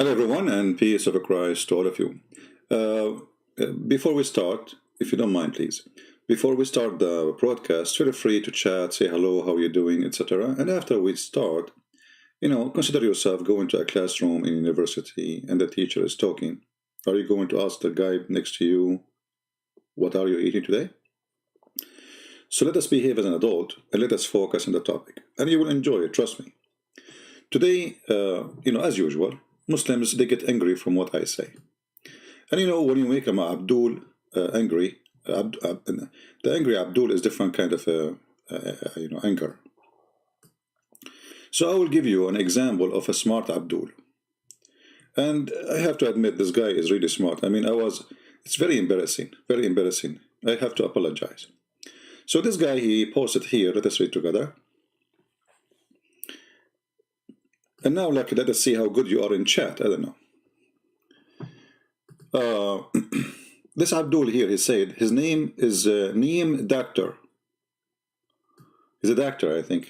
Hello, everyone, and peace of Christ to all of you. Before we start, if you don't mind, please, before we start the broadcast, feel free to chat, say hello, how you doing, etc. And after we start, consider yourself going to a classroom in university and the teacher is talking. Are you going to ask the guy next to you, what are you eating today? So let us behave as an adult and let us focus on the topic. And you will enjoy it, trust me. Today, as usual, Muslims, they get angry from what I say. And when you make Abdul angry, the angry Abdul is different kind of anger. So I will give you an example of a smart Abdul. And I have to admit, this guy is really smart. It's very embarrassing, very embarrassing. I have to apologize. So this guy, he posted here, let us read together. And now, let us see how good you are in chat. I don't know. This Abdul here, he said, his name is Neem Doctor. He's a doctor, I think.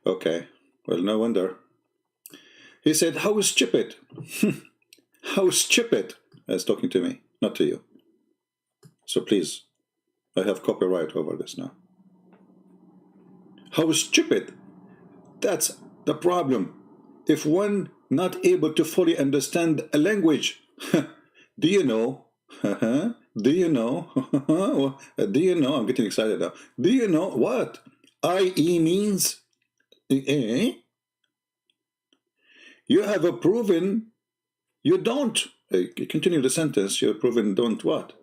Okay. Well, no wonder. He said, how stupid. How stupid. He's talking to me, not to you. So please, I have copyright over this now. How stupid. That's the problem. If one not able to fully understand a language, do you know? Do you know? Do you know? I'm getting excited now. Do you know what IE means? You have a proven you don't. Continue the sentence. You're proven don't what?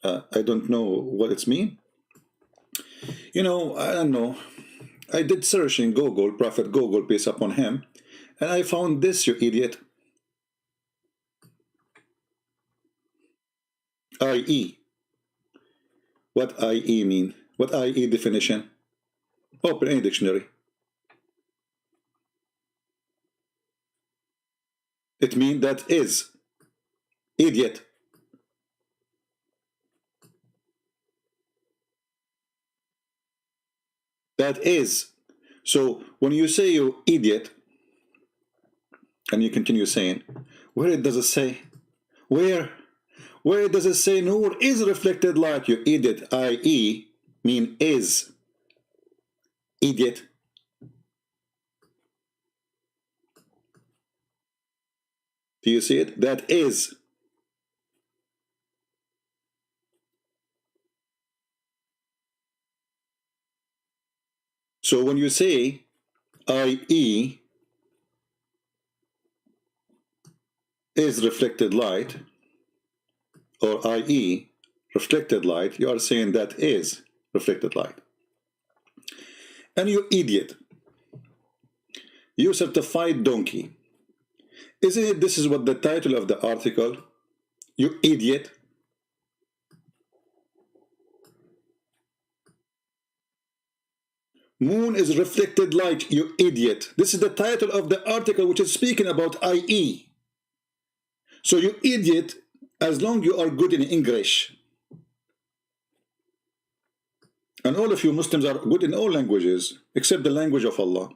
I don't know what it's mean. I don't know. I did search in Google, Prophet Google, peace upon him, and I found this, you idiot. IE. What IE mean? What IE definition? Open any dictionary. It means that is. Idiot. That is. So when you say you idiot, and you continue saying, where does it say? Where does it say noor is reflected light? You idiot. I.e. mean is. Idiot. Do you see it? That is. So when you say IE is reflected light, or IE reflected light, you are saying that is reflected light. And you idiot, you certified donkey. Isn't it this is what the title of the article? You idiot. Moon is reflected light, you idiot. This is the title of the article which is speaking about IE. So you idiot, as long you are good in English. And all of you Muslims are good in all languages, except the language of Allah.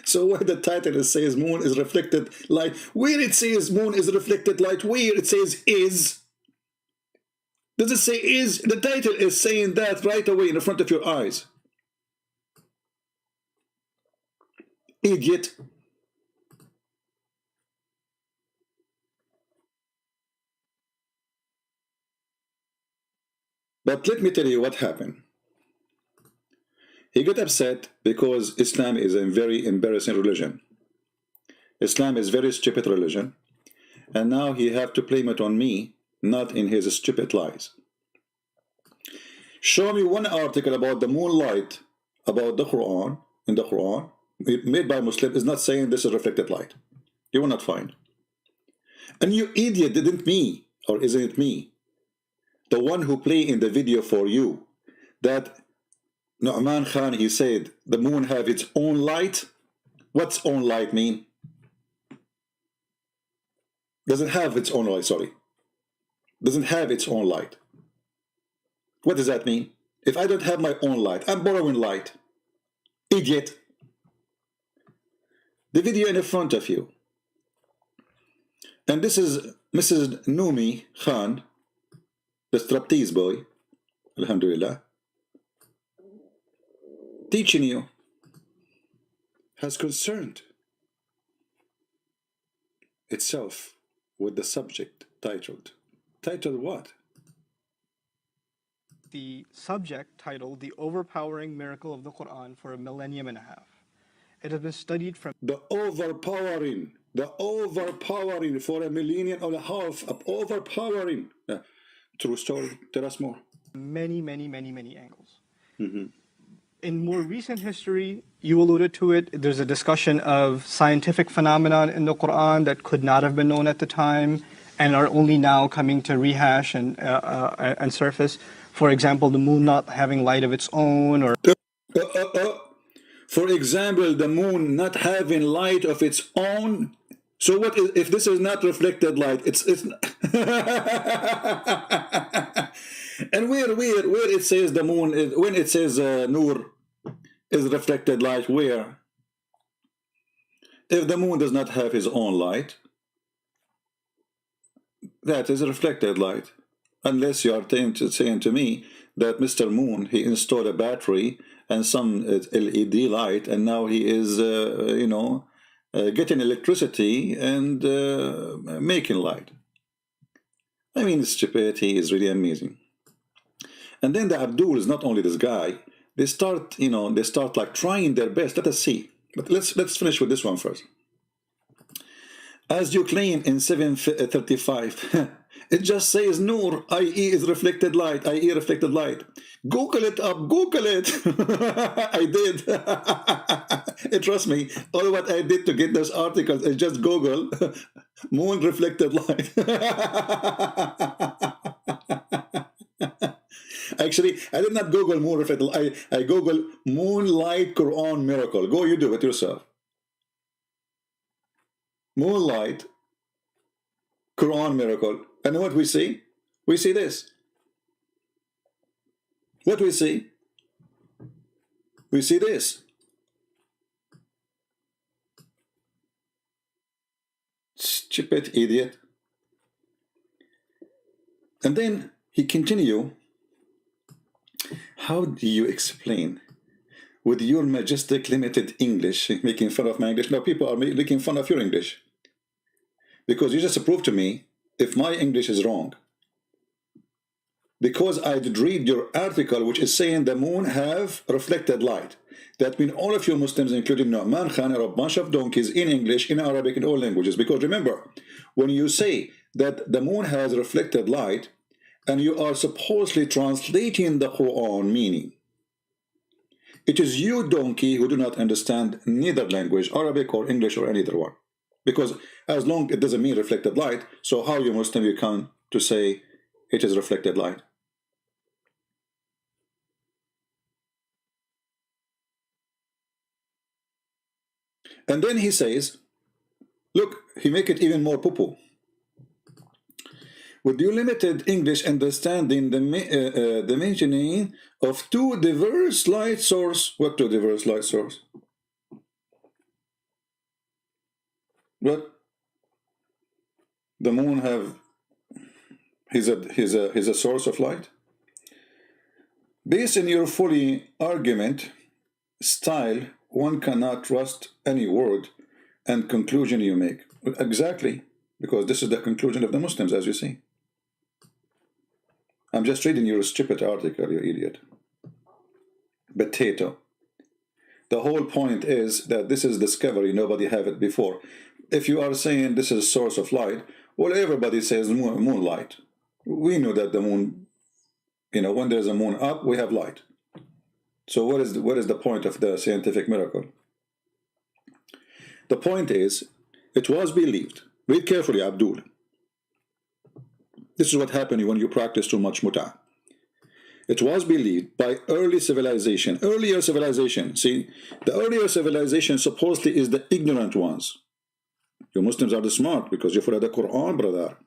So why the title says moon is reflected light? Where it says moon is reflected light, where it says is. Does it say is? The title is saying that right away in front of your eyes. Idiot. But let me tell you what happened. He got upset because Islam is a very embarrassing religion. Islam is a very stupid religion. And now he have to blame it on me, not in his stupid lies. Show me one article about the moonlight, about the Quran, in the Quran, made by Muslim, is not saying this is reflected light. You will not find. And you idiot, didn't me, or isn't it me, the one who play in the video for you, that Nu'man Khan, he said, the moon have its own light. What's own light mean? Doesn't have its own light, sorry. Doesn't have its own light. What does that mean? if I don't have my own light? I'm borrowing light. Idiot. The video in front of you. And this is Mrs. Numi Khan, the striptease boy, alhamdulillah, teaching you, has concerned itself with the subject titled what? The subject titled The Overpowering Miracle of the Quran for a Millennium and a Half. It has been studied from The overpowering for a millennium and a half, overpowering. True story. Tell us more. many angles. In more recent history, you alluded to it, there's a discussion of scientific phenomenon in the Quran that could not have been known at the time and are only now coming to rehash and surface. For example, the moon not having light of its own, or for example, the moon not having light of its own. So what is, if this is not reflected light? It's and where it says the moon is, when it says noor is reflected light, where? If the moon does not have his own light, that is reflected light. Unless you are saying to me that Mr. Moon, he installed a battery and some LED light, and now he is, getting electricity and making light. I mean, stupidity is really amazing. And then the Adbdul is not only this guy. They start like trying their best. Let us see. But let's finish with this one first. As you claim in 735, it just says Noor, i.e. is reflected light, i.e. reflected light. Google it up, Google it. I did. Trust me, all what I did to get those articles is just Google moon reflected light. Actually, I did not Google moon reflected light. I Google moonlight Quran miracle. Go, you do it yourself. Moonlight Quran miracle. And what we see? We see this. What we see? We see this. Stupid idiot. And then he continue. How do you explain with your majestic limited English, making fun of my English? Now people are making fun of your English. Because you just proved to me if my English is wrong. Because I did read your article, which is saying the moon have reflected light. That means all of you Muslims, including Nu'man Khan, are a bunch of donkeys in English, in Arabic, in all languages. Because remember, when you say that the moon has reflected light, and you are supposedly translating the Quran meaning, it is you, donkey, who do not understand neither language, Arabic or English or any other one. Because as long it doesn't mean reflected light, so how you Muslim you come to say it is reflected light? And then he says, look, he make it even more poo-poo. With your limited English understanding, the mentioning of two diverse light source. What two diverse light source? What? The moon have he's a source of light. Based on your fully argument style, one cannot trust any word and conclusion you make. Exactly, because this is the conclusion of the Muslims, as you see. I'm just reading your stupid article, you idiot. Potato. The whole point is that this is discovery, nobody had it before. If you are saying this is a source of light, well, everybody says moonlight. We know that the moon, when there's a moon up, we have light. So what is the point of the scientific miracle? The point is, it was believed. Read carefully, Abdul. This is what happened when you practice too much mut'ah. It was believed by earlier civilization. See, the earlier civilization supposedly is the ignorant ones. You Muslims are the smart because you follow the Quran, brother.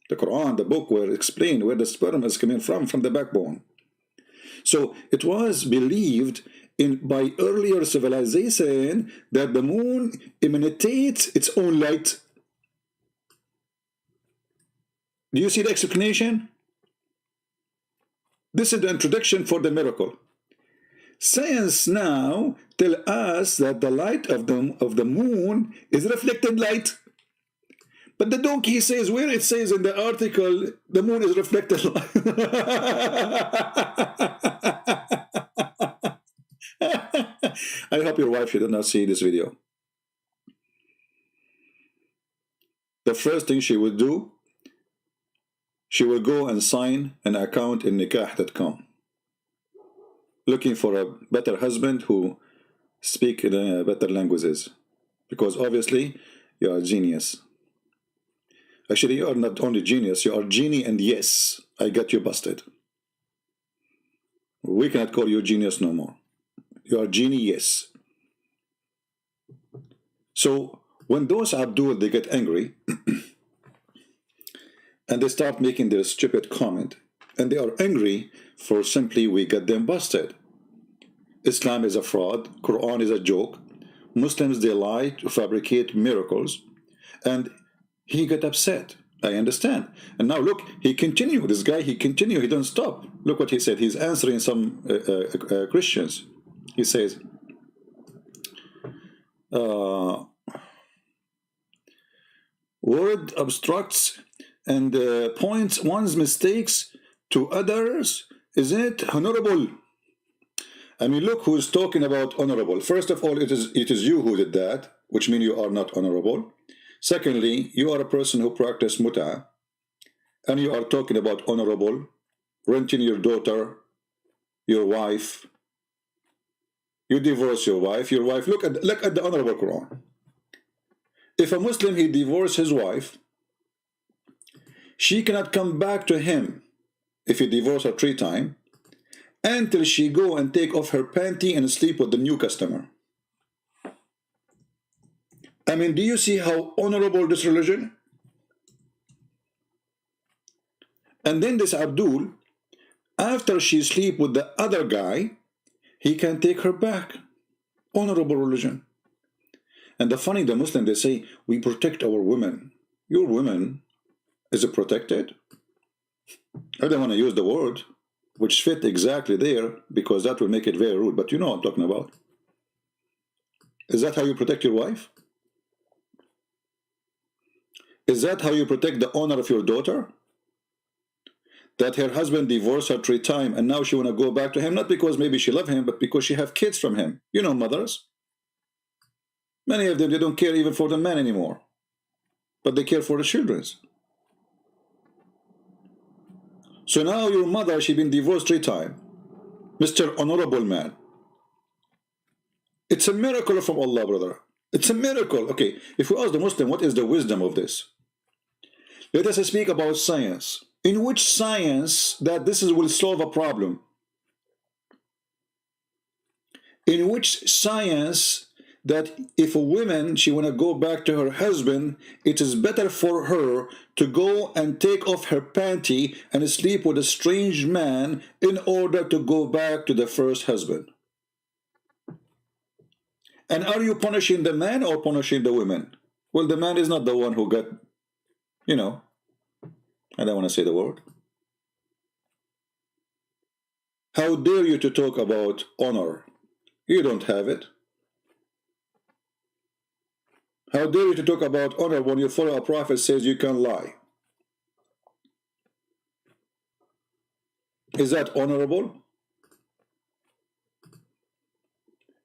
The Quran, the book where it explained where the sperm is coming from the backbone. So it was believed by earlier civilization that the moon emanates its own light. Do you see the explanation? This is the introduction for the miracle. Science now tell us that the light of the moon is reflected light. But the donkey says, where it says in the article, the moon is reflected light. I hope your wife should not see this video. The first thing she will do, she will go and sign an account in nikah.com, looking for a better husband who speaks better languages, because obviously you are a genius. Actually, you are not only genius, you are genie, and yes, I got you busted. We cannot call you genius no more. You are genie, yes. So when those Abdul, they get angry and they start making their stupid comment, and they are angry for simply we get them busted. Islam is a fraud, Quran is a joke, Muslims, they lie to fabricate miracles, and he got upset. I understand. And now look, he continued, this guy, he continued, he don't stop. Look what he said. He's answering some Christians. He says, word obstructs and points one's mistakes to others. Is it honorable? I mean, look who's talking about honorable. First of all, it is you who did that, which means you are not honorable. Secondly, you are a person who practices mut'ah, and you are talking about honorable, renting your daughter, your wife. You divorce your wife. Look at the honorable Quran. If a Muslim, he divorces his wife, she cannot come back to him if he divorced her 3 times until she go and take off her panty and sleep with the new customer. I mean, do you see how honorable this religion? And then this Abdul, after she sleep with the other guy, he can take her back. Honorable religion. And the Muslim, they say, we protect our women. Your women, is it protected? I don't want to use the word, which fit exactly there, because that will make it very rude, but you know what I'm talking about. Is that how you protect your wife? Is that how you protect the honor of your daughter? That her husband divorced her 3 times and now she want to go back to him, not because maybe she love him, but because she have kids from him. You know mothers. Many of them, they don't care even for the man anymore, but they care for the children. So now your mother, she been divorced 3 times. Mr. Honorable Man. It's a miracle from Allah, brother. It's a miracle. Okay, if we ask the Muslim, what is the wisdom of this? Let us speak about science. In which science that will solve a problem? In which science that if a woman, she want to go back to her husband, it is better for her to go and take off her panty and sleep with a strange man in order to go back to the first husband? And are you punishing the man or punishing the woman? Well, the man is not the one who got, you know, I don't want to say the word. How dare you to talk about honor? You don't have it. How dare you to talk about honor when you follow a prophet says you can lie? Is that honorable?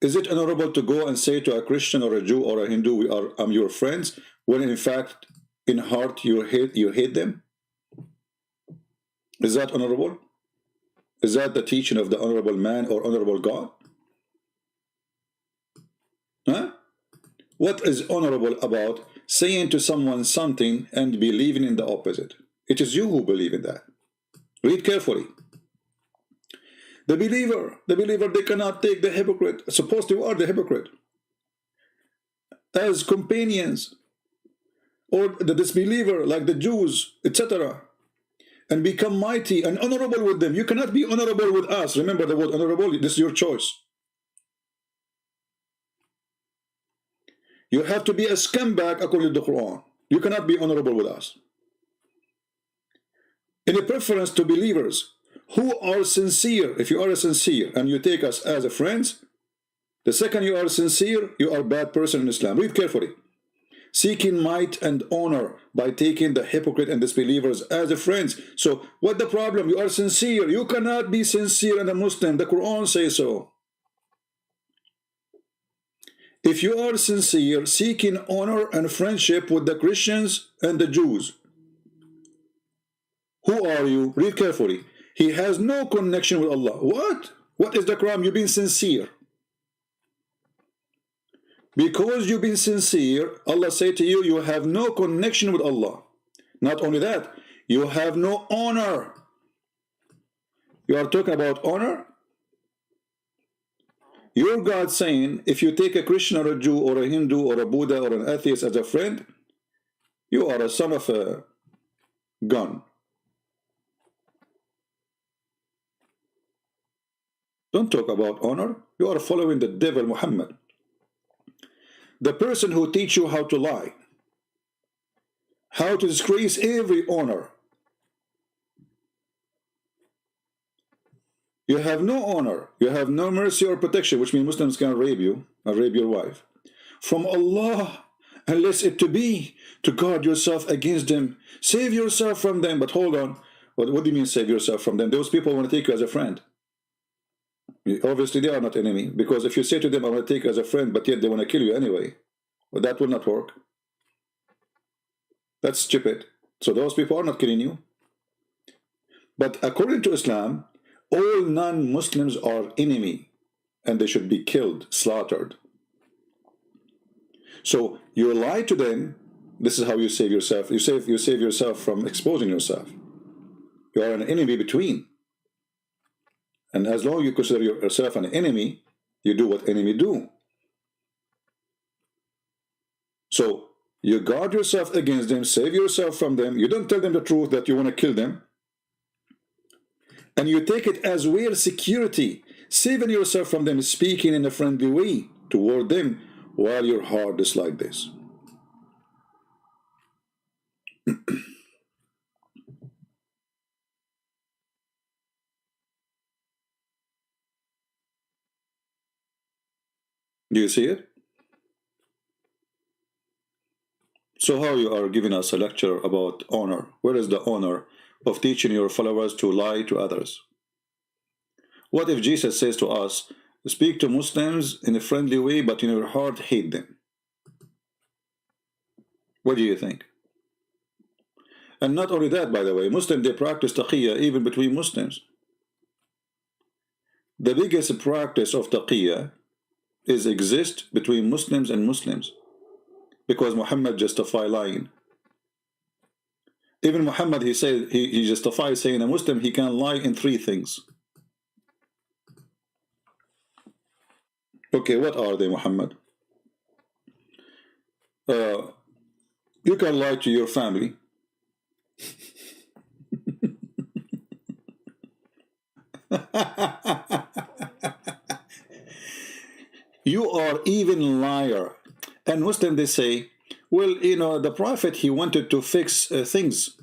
Is it honorable to go and say to a Christian or a Jew or a Hindu, I'm your friends, when in fact, in heart, you hate them? Is that honorable? Is that the teaching of the honorable man or honorable God? Huh? What is honorable about saying to someone something and believing in the opposite? It is you who believe in that. Read carefully. The believer, they cannot take the hypocrite. Suppose you are the hypocrite as companions, or the disbeliever like the Jews, etc. and become mighty and honorable with them. You cannot be honorable with us. Remember the word honorable, this is your choice. You have to be a scumbag according to the Quran. You cannot be honorable with us. In a preference to believers who are sincere, if you are sincere and you take us as a friends, the second you are sincere, you are a bad person in Islam. Read carefully. Seeking might and honor by taking the hypocrite and disbelievers as a friends. So what the problem? You are sincere. You cannot be sincere and a Muslim. The Quran says so. If you are sincere, seeking honor and friendship with the Christians and the Jews, who are you? Read carefully. He has no connection with Allah. What? What is the crime? You've been sincere. Because you've been sincere, Allah said to you, you have no connection with Allah. Not only that, you have no honor. You are talking about honor? Your God saying, if you take a Christian or a Jew or a Hindu or a Buddha or an atheist as a friend, you are a son of a gun. Don't talk about honor. You are following the devil Muhammad. The person who teach you how to lie, how to disgrace every honor. You have no honor, you have no mercy or protection, which means Muslims can rape you and rape your wife, from Allah, unless it to be to guard yourself against them, save yourself from them. But hold on, what do you mean save yourself from them? Those people want to take you as a friend. Obviously they are not enemy, because if you say to them, I want to take you as a friend, but yet they want to kill you anyway, well, that will not work. That's stupid. So those people are not killing you. But according to Islam, all non-Muslims are enemy, and they should be killed, slaughtered. So you lie to them. This is how you save yourself. You save yourself from exposing yourself. You are an enemy between. And as long as you consider yourself an enemy, you do what enemy do. So you guard yourself against them, save yourself from them. You don't tell them the truth that you want to kill them. And you take it as real security, saving yourself from them, speaking in a friendly way toward them while your heart is like this. Do you see it? So how you are giving us a lecture about honor? Where is the honor of teaching your followers to lie to others? What if Jesus says to us, speak to Muslims in a friendly way, but in your heart hate them? What do you think? And not only that, by the way, Muslims, they practice taqiyya even between Muslims. The biggest practice of taqiyya is exist between Muslims and Muslims, because Muhammad justified lying. Even Muhammad, he said, he justifies saying a Muslim, he can lie in 3 things. Okay, what are they, Muhammad? You can lie to your family. You are even liar. And Muslim, they say, well, you know, the Prophet, he wanted to fix things.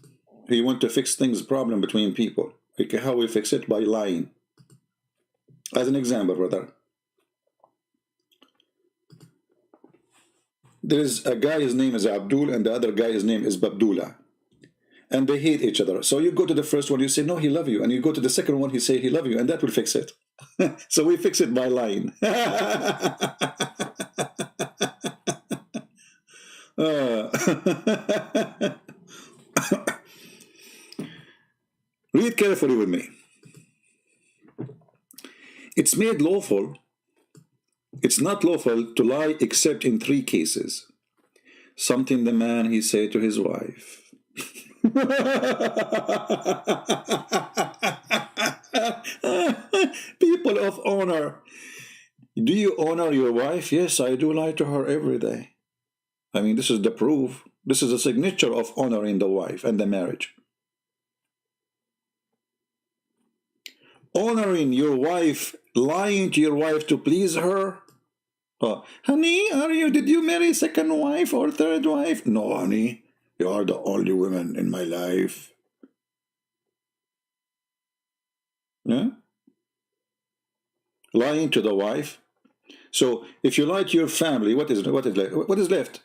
He wanted to fix things, problem between people. Okay, how we fix it? By lying. As an example, brother. There is a guy, his name is Abdul, and the other guy, his name is Babdullah. And they hate each other. So you go to the first one, you say, no, he love you. And you go to the second one, he say, he love you. And that will fix it. So we fix it by lying. Read carefully with me. It's made lawful. It's not lawful to lie except in 3 cases. Something the man, he said to his wife. People of honor. Do you honor your wife? Yes, I do lie to her every day. I mean, this is the proof. This is a signature of honoring the wife and the marriage. honoring your wife, lying to your wife to please her. Oh, honey, did you marry a second wife or third wife? No, honey, you are the only woman in my life. Yeah? Lying to the wife. So if you lie to your family, what is left?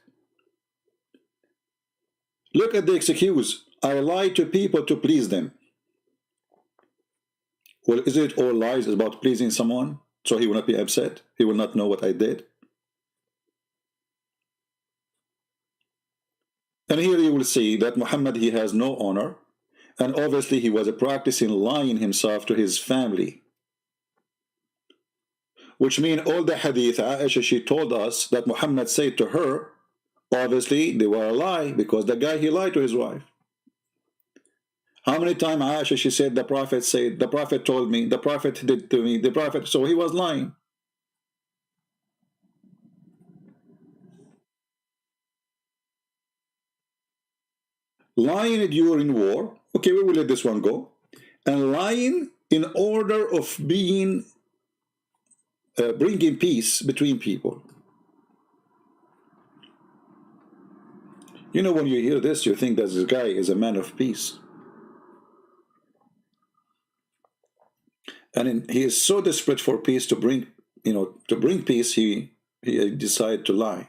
Look at the excuse. I lie to people to please them. Well, is it all lies about pleasing someone? So he will not be upset? He will not know what I did? And here you will see that Muhammad, he has no honor. And obviously he was practicing lying himself to his family. Which means all the hadith, Aisha, she told us that Muhammad said to her, obviously they were a lie, because the guy, he lied to his wife. How many times Aisha, she said, the Prophet said, the Prophet told me, the Prophet did to me, the Prophet, so he was lying. Lying during war, okay, we will let this one go. And lying in order of being, bringing peace between people. You know, when you hear this, you think that this guy is a man of peace. And he is so desperate for peace to bring, to bring peace, he decided to lie.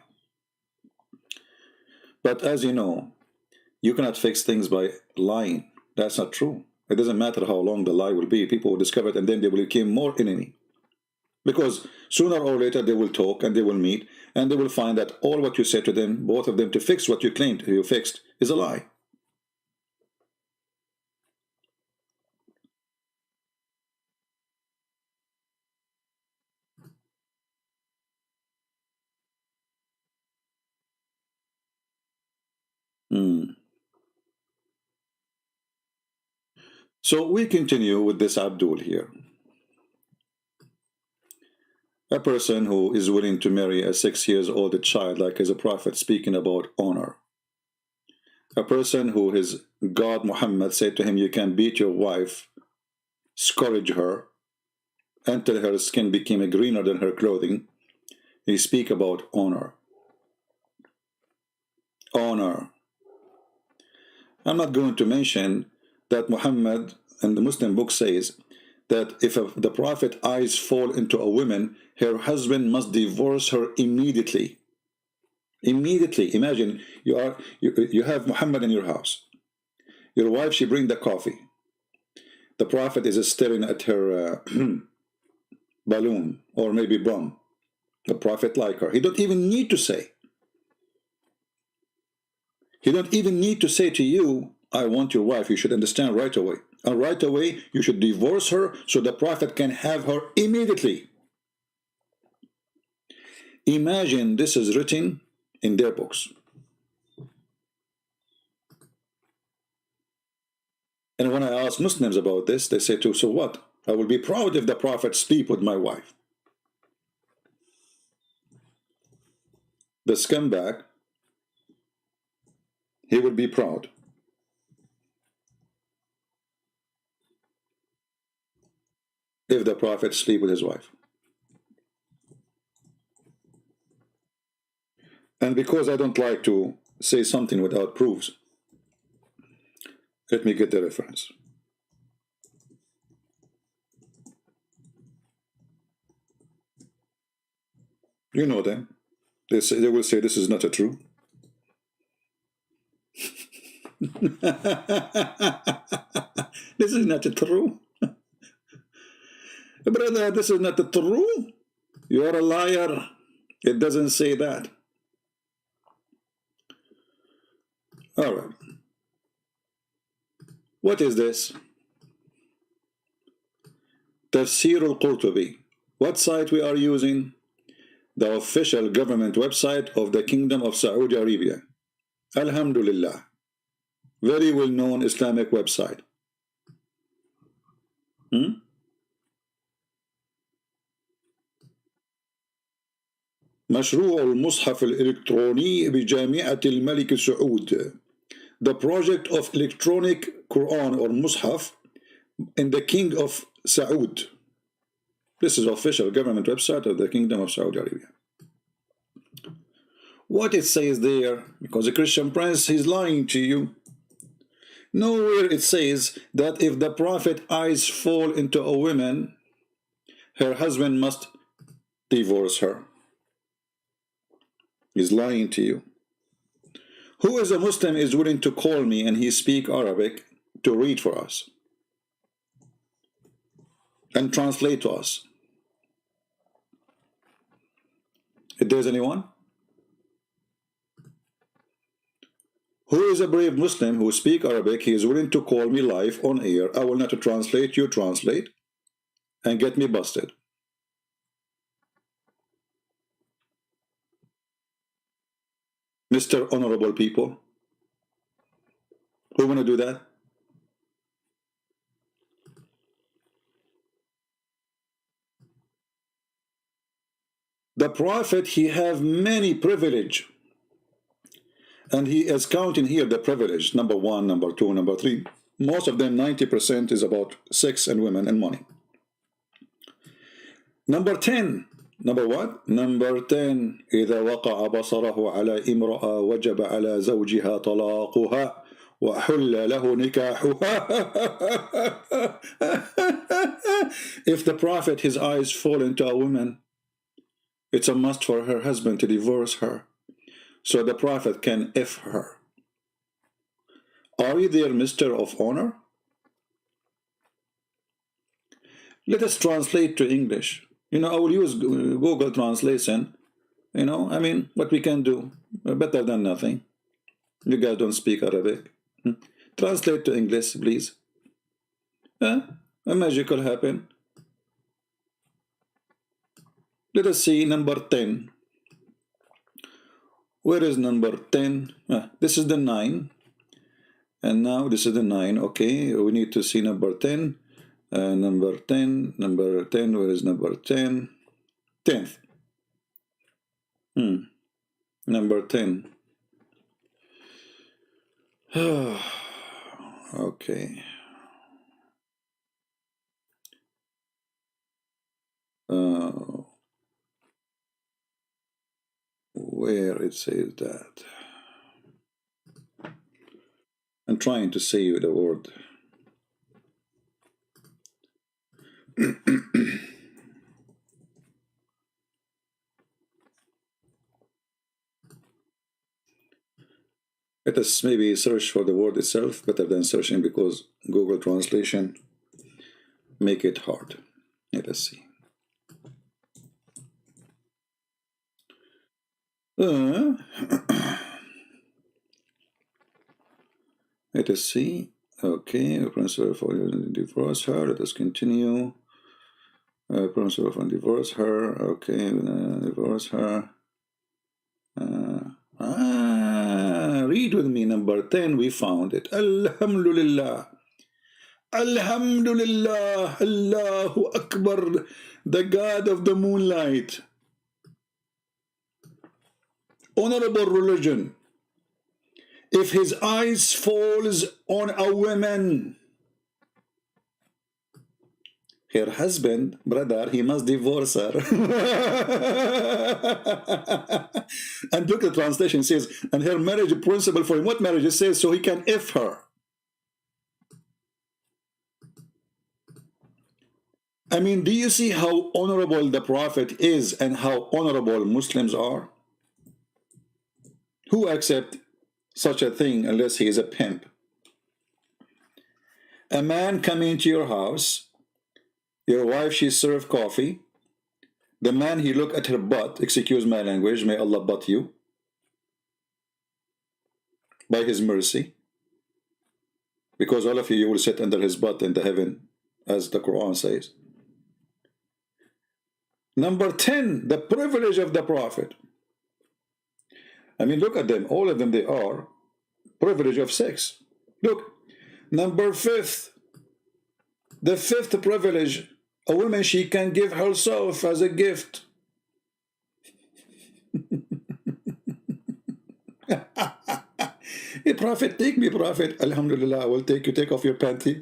But as you know, you cannot fix things by lying. That's not true. It doesn't matter how long the lie will be. People will discover it, and then they will become more enemy. Because sooner or later they will talk and they will meet, and they will find that all what you said to them, both of them, to fix what you claimed you fixed, is a lie. So we continue with this Abdul here. A person who is willing to marry a 6 years old child, like as a prophet, speaking about honor. A person who his God Muhammad said to him, you can beat your wife, scourge her, until her skin became greener than her clothing. He speak about honor. Honor. I'm not going to mention that Muhammad and the Muslim book says that if the Prophet eyes fall into a woman, her husband must divorce her immediately. Immediately. Imagine you have Muhammad in your house. Your wife, she bring the coffee. The Prophet is staring at her balloon or maybe bomb. The Prophet like her. He don't even need to say. He don't even need to say to you, I want your wife. You should understand right away. And right away, you should divorce her so the Prophet can have her immediately. Imagine this is written in their books. And when I ask Muslims about this, they say too, so what? I will be proud if the Prophet sleep with my wife. The scumbag, he will be proud. If the Prophet sleep with his wife. And because I don't like to say something without proofs, let me get the reference. You know them. They will say this is not a true. This is not a true. Brother, this is not a true. You are a liar. It doesn't say that. All right. What is this? Tafsir al-Qurtubi. What site we are using? The official government website of the Kingdom of Saudi Arabia. Alhamdulillah. Very well-known Islamic website. مشروع المصحف الإلكتروني بجامعة الملك سعود. The project of electronic Quran or Mus'haf in the King of Saud. This is official government website of the Kingdom of Saudi Arabia. What it says there, because a Christian prince is lying to you. Nowhere it says that if the Prophet's eyes fall into a woman, her husband must divorce her. He's lying to you. Who is a Muslim is willing to call me and he speak Arabic to read for us and translate to us? If there's anyone? Who is a brave Muslim who speak Arabic, he is willing to call me live on air. I will not translate, you translate, and get me busted. Mr. Honorable people, who want to do that? The Prophet, he have many privilege. And he is counting here the privilege, number 1, number 2, number 3. Most of them, 90% is about sex and women and money. Number 10, number what? Number 10, إذا وقع بصره على امرأة وجب على زوجها طلاقها وحل له نكاحها. If the Prophet, his eyes fall into a woman, it's a must for her husband to divorce her, so the Prophet can F her. Are you there, Mr. of Honor? Let us translate to English. I will use Google Translation. I mean, what we can do, better than nothing. You guys don't speak Arabic. Translate to English, please. A magical happen. Let us see number 10. Where is number 10? This is the 9. And now this is the 9. Okay, we need to see number 10. Number 10. Where is number 10? 10th. Number 10. Okay. Where it says that. I'm trying to say the word. Let us maybe search for the word itself better than searching, because Google Translation make it hard. Let us see. Let us see. Okay, principle for divorce her. Let us continue. Principle for divorce her. Okay, divorce her. Read with me number 10. We found it. Alhamdulillah. Alhamdulillah. Allahu Akbar. The God of the moonlight. Honorable religion. If his eyes falls on a woman, her husband, brother, he must divorce her. And look at the translation, says, and her marriage principle for him. What marriage? It says, so he can F her. I mean, do you see how honorable the Prophet is and how honorable Muslims are? Who accept such a thing unless he is a pimp? A man come into your house, your wife, she served coffee. The man, he look at her butt, excuse my language, may Allah butt you, by his mercy. Because all of you will sit under his butt in the heaven, as the Quran says. Number 10, the privilege of the Prophet. I mean, look at them. All of them, they are privilege of sex. Look, number 5, the 5th privilege, a woman, she can give herself as a gift. Hey, Prophet, take me, Prophet. Alhamdulillah, I will take you. Take off your panty.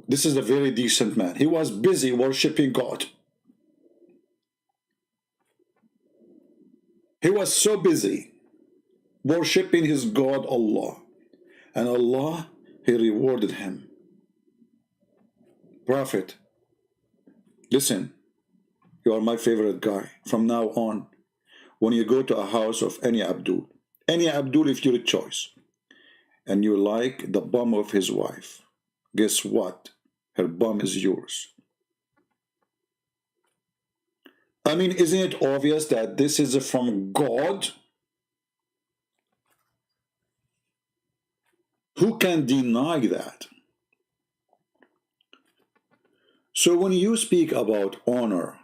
This is a very decent man. He was busy worshipping God. He was so busy worshipping his God, Allah. And Allah, He rewarded him. Prophet, listen, you are my favorite guy. From now on, when you go to a house of any Abdul if you're a choice, and you like the bum of his wife, guess what? Her bum is yours. I mean, isn't it obvious that this is from God? Who can deny that? So when you speak about honor,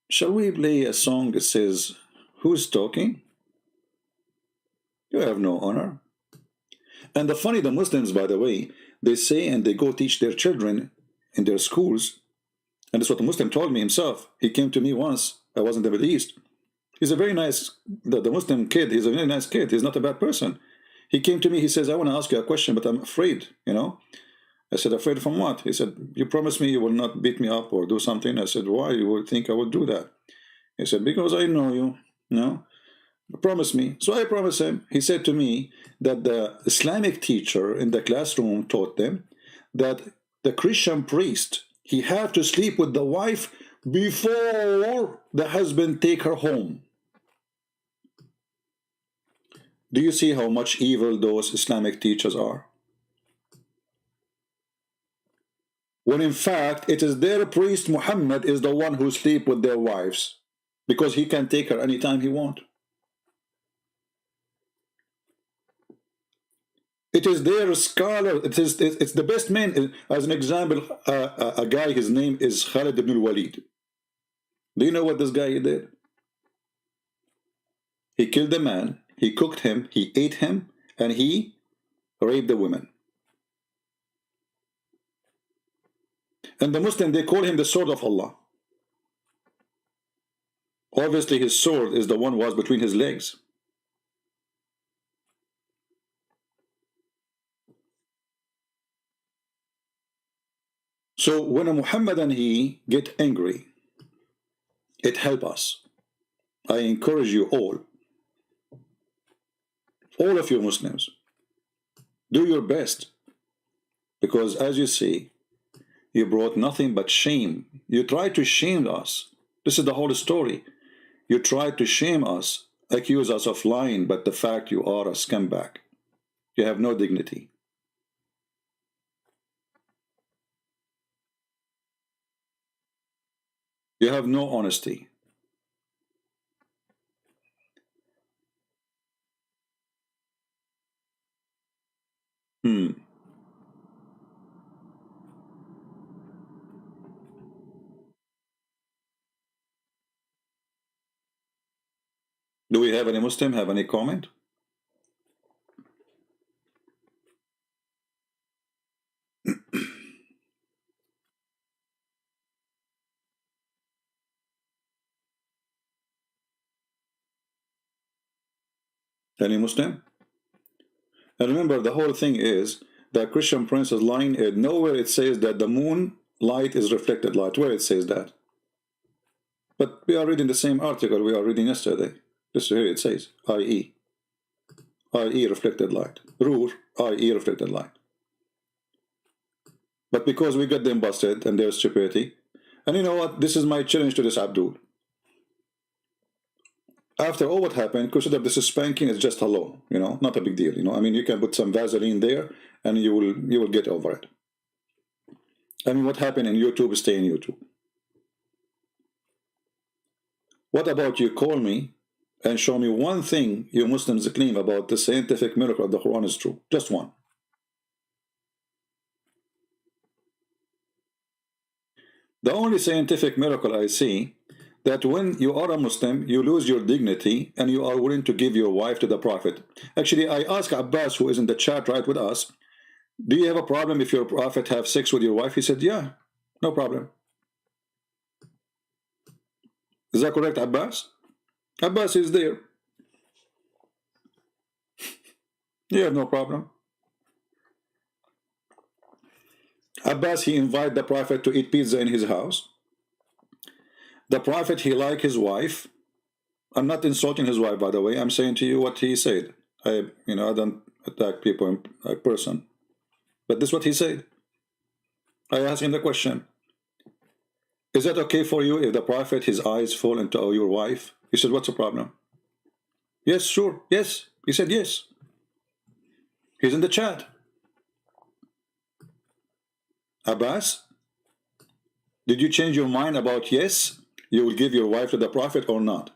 shall we play a song that says, who's talking? You have no honor. And the Muslims, by the way, they say and they go teach their children in their schools, and that's what the Muslim told me himself. He came to me once, I was in the Middle East. He's a very nice, the Muslim kid, he's a very nice kid, he's not a bad person. He came to me, he says, I want to ask you a question, but I'm afraid, you know. I said, afraid from what? He said, you promised me you will not beat me up or do something. I said, why? You would think I would do that. He said, because I know you, you know. Promise me. So I promised him. He said to me that the Islamic teacher in the classroom taught them that the Christian priest, he had to sleep with the wife before the husband take her home. Do you see how much evil those Islamic teachers are? When in fact, it is their priest Muhammad is the one who sleep with their wives because he can take her anytime he wants. It is their scholar, it's the best man. As an example, a guy, his name is Khalid ibn al-Walid. Do you know what this guy did? He killed the man, he cooked him, he ate him, and he raped the women. And the Muslim, they call him the sword of Allah. Obviously his sword is the one was between his legs. So when a Muhammadan he get angry, it helps us. I encourage you all of you Muslims, do your best, because as you see, you brought nothing but shame. You tried to shame us. This is the whole story. You tried to shame us, accuse us of lying, but the fact you are a scumbag. You have no dignity. You have no honesty. Do we have any Muslim have any comment? Any Muslim? And remember, the whole thing is that Christian Prince is lying. Nowhere it says that the moon light is reflected light. Where it says that? But we are reading the same article we are reading yesterday. This here it says, i.e. reflected light. Ruhr, i.e. reflected light. But because we got them busted and their stupidity, and you know what? This is my challenge to this Abdul. After all what happened, consider this is spanking is just hello, you know, not a big deal, you know. I mean, you can put some Vaseline there and you will get over it. I mean, what happened in YouTube, stay in YouTube. What about you call me and show me one thing you Muslims claim about the scientific miracle of the Quran is true? Just one. The only scientific miracle I see, that when you are a Muslim, you lose your dignity and you are willing to give your wife to the Prophet. Actually, I asked Abbas, who is in the chat right with us, do you have a problem if your Prophet have sex with your wife? He said, yeah, no problem. Is that correct, Abbas? Abbas is there. You have no problem. Abbas, he invited the Prophet to eat pizza in his house. The Prophet, he liked his wife. I'm not insulting his wife, by the way. I'm saying to you what he said. I don't attack people in person. But this is what he said. I asked him the question. Is that okay for you if the Prophet, his eyes fall into your wife? He said, what's the problem? Yes, sure, yes. He said yes. He's in the chat. Abbas, did you change your mind about yes, you will give your wife to the Prophet or not?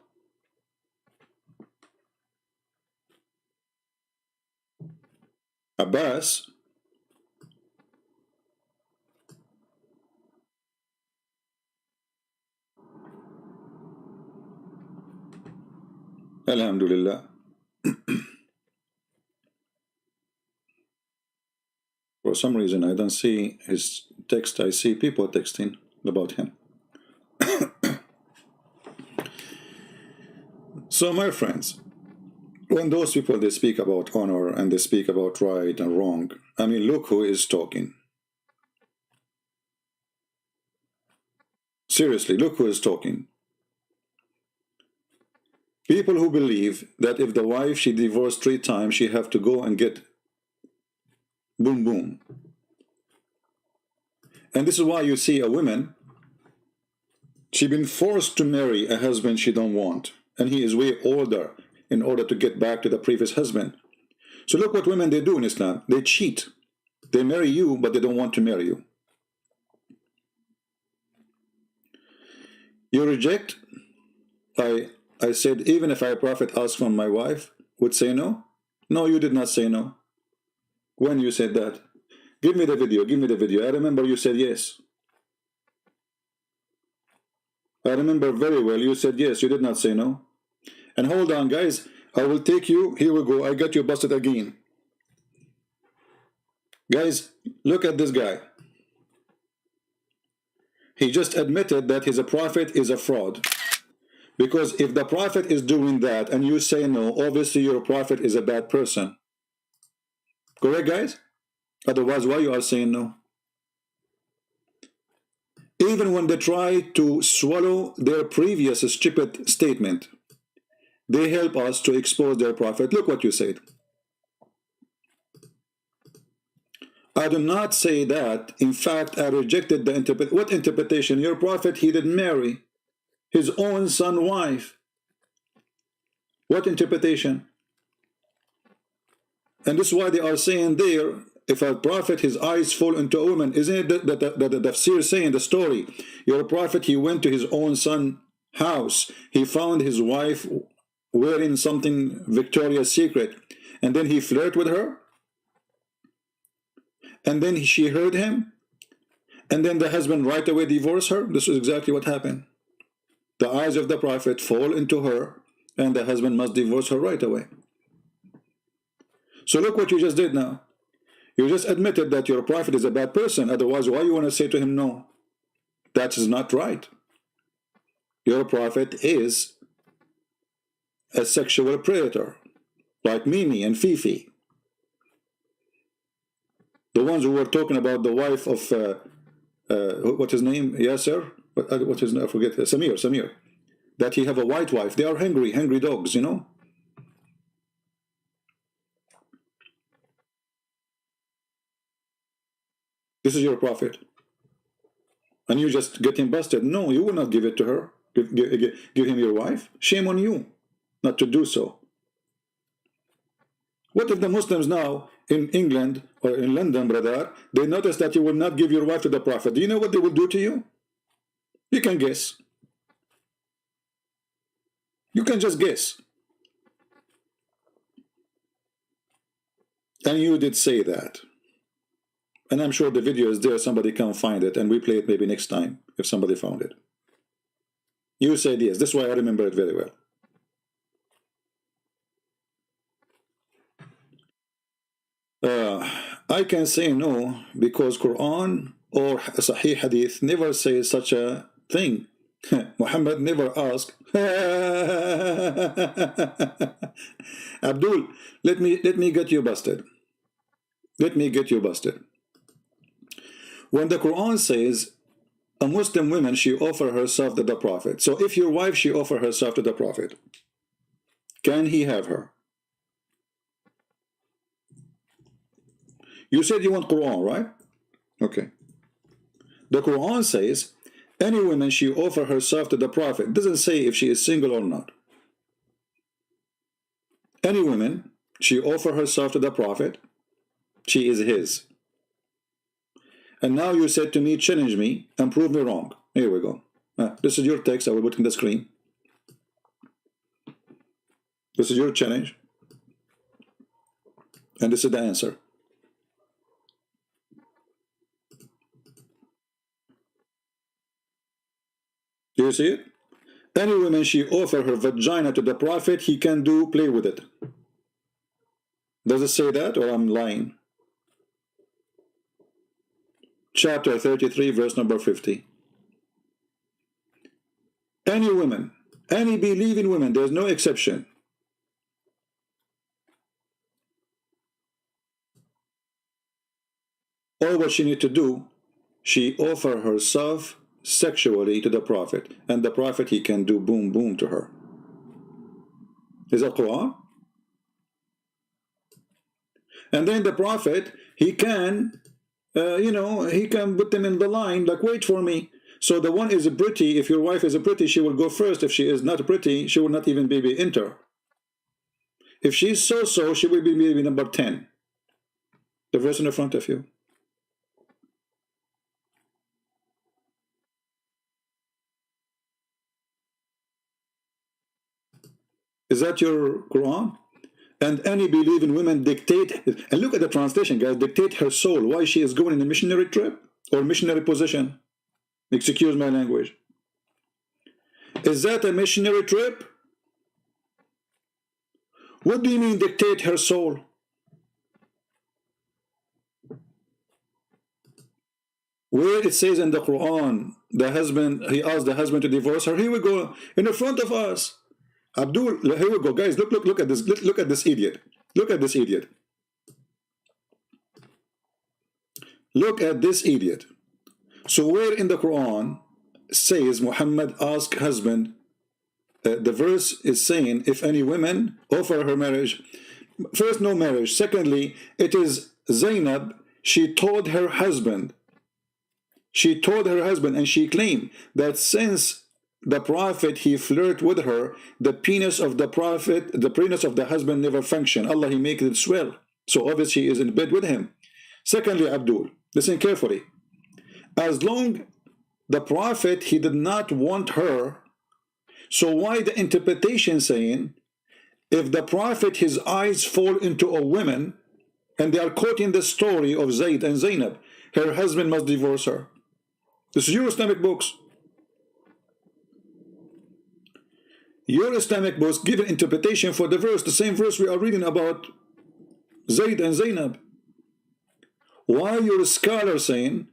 Abbas, Alhamdulillah. For some reason, I don't see his text. I see people texting about him. So, my friends, when those people, they speak about honor and they speak about right and wrong, I mean, look who is talking. Seriously, look who is talking. People who believe that if the wife, she divorced 3 times, she have to go and get boom boom. And this is why you see a woman, she been forced to marry a husband she don't want, and he is way older in order to get back to the previous husband. So look what women, they do in Islam. They cheat. They marry you, but they don't want to marry you. You reject. I said, even if a prophet asked from my wife, would say no? No, you did not say no. When you said that? Give me the video, give me the video. I remember you said yes. I remember very well you said yes, you did not say no. And hold on, guys, I will take you, here we go, I got you busted again. Guys, look at this guy. He just admitted that he's a prophet is a fraud. Because if the prophet is doing that and you say no, obviously your prophet is a bad person. Correct, guys? Otherwise, why you are saying no? Even when they try to swallow their previous stupid statement, they help us to expose their prophet. Look what you said. I do not say that. In fact, I rejected the interpretation. What interpretation? Your prophet, he didn't marry his own son's wife. What interpretation? And this is why they are saying there, if a prophet, his eyes fall into a woman, isn't it that the tafsir saying the story? Your prophet, he went to his own son's house. He found his wife wearing something Victoria's Secret. And then he flirted with her. And then she heard him. And then the husband right away divorced her. This is exactly what happened. The eyes of the prophet fall into her, and the husband must divorce her right away. So look what you just did now. You just admitted that your prophet is a bad person. Otherwise, why you want to say to him no? That is not right. Your prophet is a sexual predator, like Mimi and Fifi. The ones who were talking about the wife of, what's his name? Yasser? What is, I forget, Samir, that he have a white wife. They are hungry dogs, you know. This is your prophet, and you just getting busted. No, you will not give it to her. Give him your wife. Shame on you, not to do so. What if the Muslims now in England or in London, brother, they notice that you will not give your wife to the prophet? Do you know what they will do to you? You can guess. You can just guess. And you did say that. And I'm sure the video is there. Somebody can find it, and we play it maybe next time if somebody found it. You said yes. This is why I remember it very well. I can say no because Quran or Sahih Hadith never says such a thing Muhammad never asked. Abdul, let me get you busted. Let me get you busted. When the Quran says a Muslim woman, she offer herself to the Prophet. So if your wife, she offer herself to the Prophet, can he have her? You said you want Quran, right? Okay. The Quran says any woman, she offer herself to the Prophet. It doesn't say if she is single or not. Any woman, she offer herself to the Prophet, she is his. And now you said to me, challenge me and prove me wrong. Here we go. This is your text. I will put in the screen. This is your challenge. And this is the answer. Do you see it? Any woman, she offer her vagina to the Prophet, he can play with it. Does it say that, or I'm lying? Chapter 33, verse number 50. Any woman, any believing woman, there's no exception. All what she need to do, she offer herself sexually to the Prophet, and the Prophet, he can do boom boom to her. Is that Quran? And then the Prophet, he can he can put them in the line, like, wait for me. So the one is pretty. If your wife is pretty, she will go first. If she is not pretty, she will not even maybe enter. If she's so, she will be maybe number 10. The verse in the front of you. Is that your Quran? And any believing women dictate, and look at the translation, guys, dictate her soul. Why she is going in a missionary trip or missionary position? Excuse my language. Is that a missionary trip? What do you mean dictate her soul? Where it says in the Quran, the husband, he asked the husband to divorce her. Here we go, in the front of us. Abdul, here we go, guys. Look at this. Look at this idiot. Look at this idiot. Look at this idiot. So where in the Quran says Muhammad asked husband, the verse is saying if any women offer her marriage, first no marriage, secondly it is Zainab, she told her husband, and she claimed that since the Prophet, he flirt with her, the penis of the Prophet, the penis of the husband never function. Allah, he makes it swell. So obviously he is in bed with him. Secondly, Abdul, listen carefully. As long the Prophet, he did not want her, so why the interpretation saying, if the Prophet, his eyes fall into a woman, and they are quoting the story of Zayd and Zainab, her husband must divorce her. This is your Islamic books. Your Islamic books give an interpretation for the verse, the same verse we are reading about Zayd and Zainab. Why your scholar saying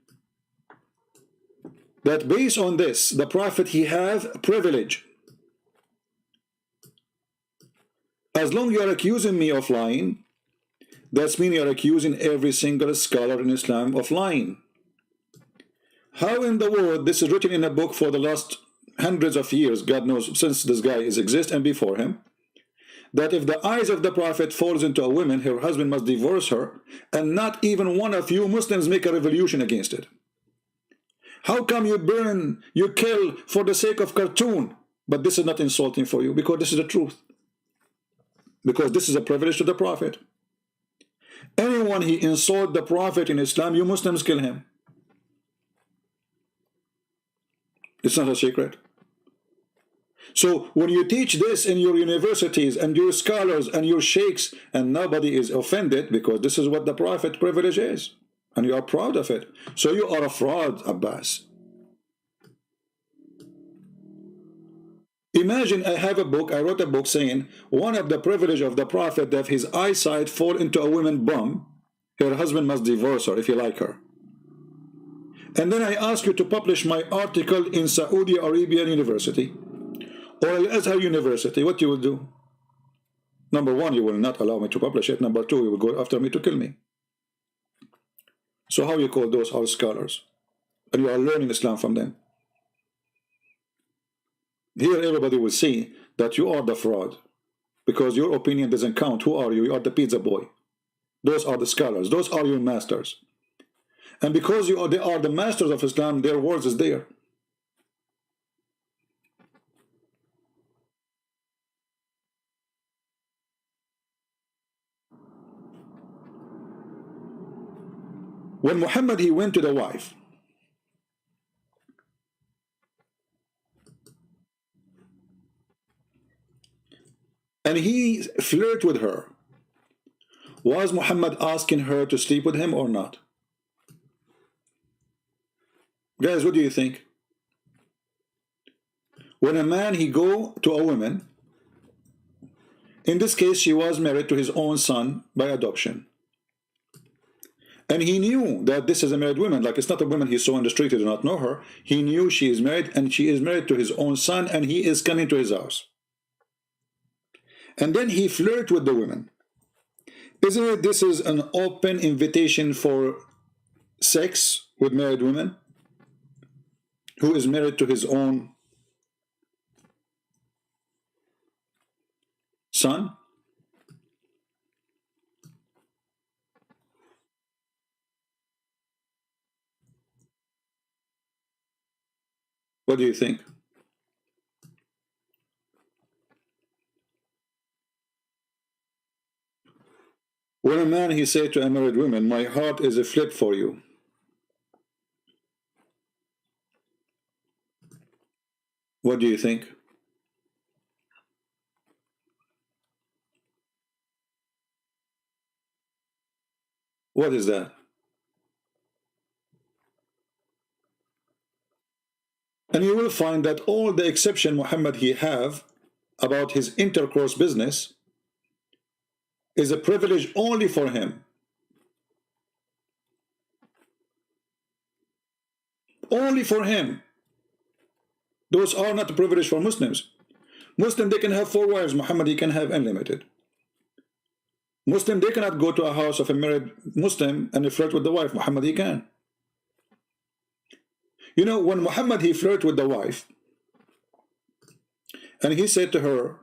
that based on this, the Prophet, he have privilege? As long you are accusing me of lying, that's mean you are accusing every single scholar in Islam of lying. How in the world this is written in a book for the last hundreds of years, God knows, since this guy is exist and before him, that if the eyes of the Prophet falls into a woman, her husband must divorce her, and not even one of you Muslims make a revolution against it? How come you burn, you kill for the sake of cartoon? But this is not insulting for you, because this is the truth. Because this is a privilege to the Prophet. Anyone he insult the Prophet in Islam, you Muslims kill him. It's not a secret. So when you teach this in your universities and your scholars and your sheikhs, and nobody is offended, because this is what the Prophet privilege is, and you are proud of it. So you are a fraud, Abbas. Imagine I have a book, I wrote a book saying one of the privilege of the Prophet that his eyesight fall into a woman bum, her husband must divorce her if he like her. and then I ask you to publish my article in Saudi Arabian University or Al-Azhar University, what you will do? Number one, you will not allow me to publish it. Number two, you will go after me to kill me. So how you call those are scholars? And you are learning Islam from them. Here everybody will see that you are the fraud, because your opinion doesn't count. Who are you? You are the pizza boy. Those are the scholars. Those are your masters. And because they are the masters of Islam, their words is there. When Muhammad, he went to the wife, and he flirted with her, was Muhammad asking her to sleep with him or not? Guys, what do you think? When a man, he go to a woman, in this case she was married to his own son by adoption, and he knew that this is a married woman, like it's not a woman he saw on the street, he did not know her. He knew she is married, and she is married to his own son, and he is coming to his house. And then he flirted with the woman. Isn't it this is an open invitation for sex with married women who is married to his own son? What do you think? When a man, he said to a married woman, my heart is a flip for you, what do you think? What is that? And you will find that all the exception Muhammad he have about his intercourse business is a privilege only for him. Only for him. Those are not a privilege for Muslims. Muslim, they can have 4 wives. Muhammad, he can have unlimited. Muslim, they cannot go to a house of a married Muslim and flirt with the wife. Muhammad, he can. You know, when Muhammad, he flirted with the wife, and he said to her,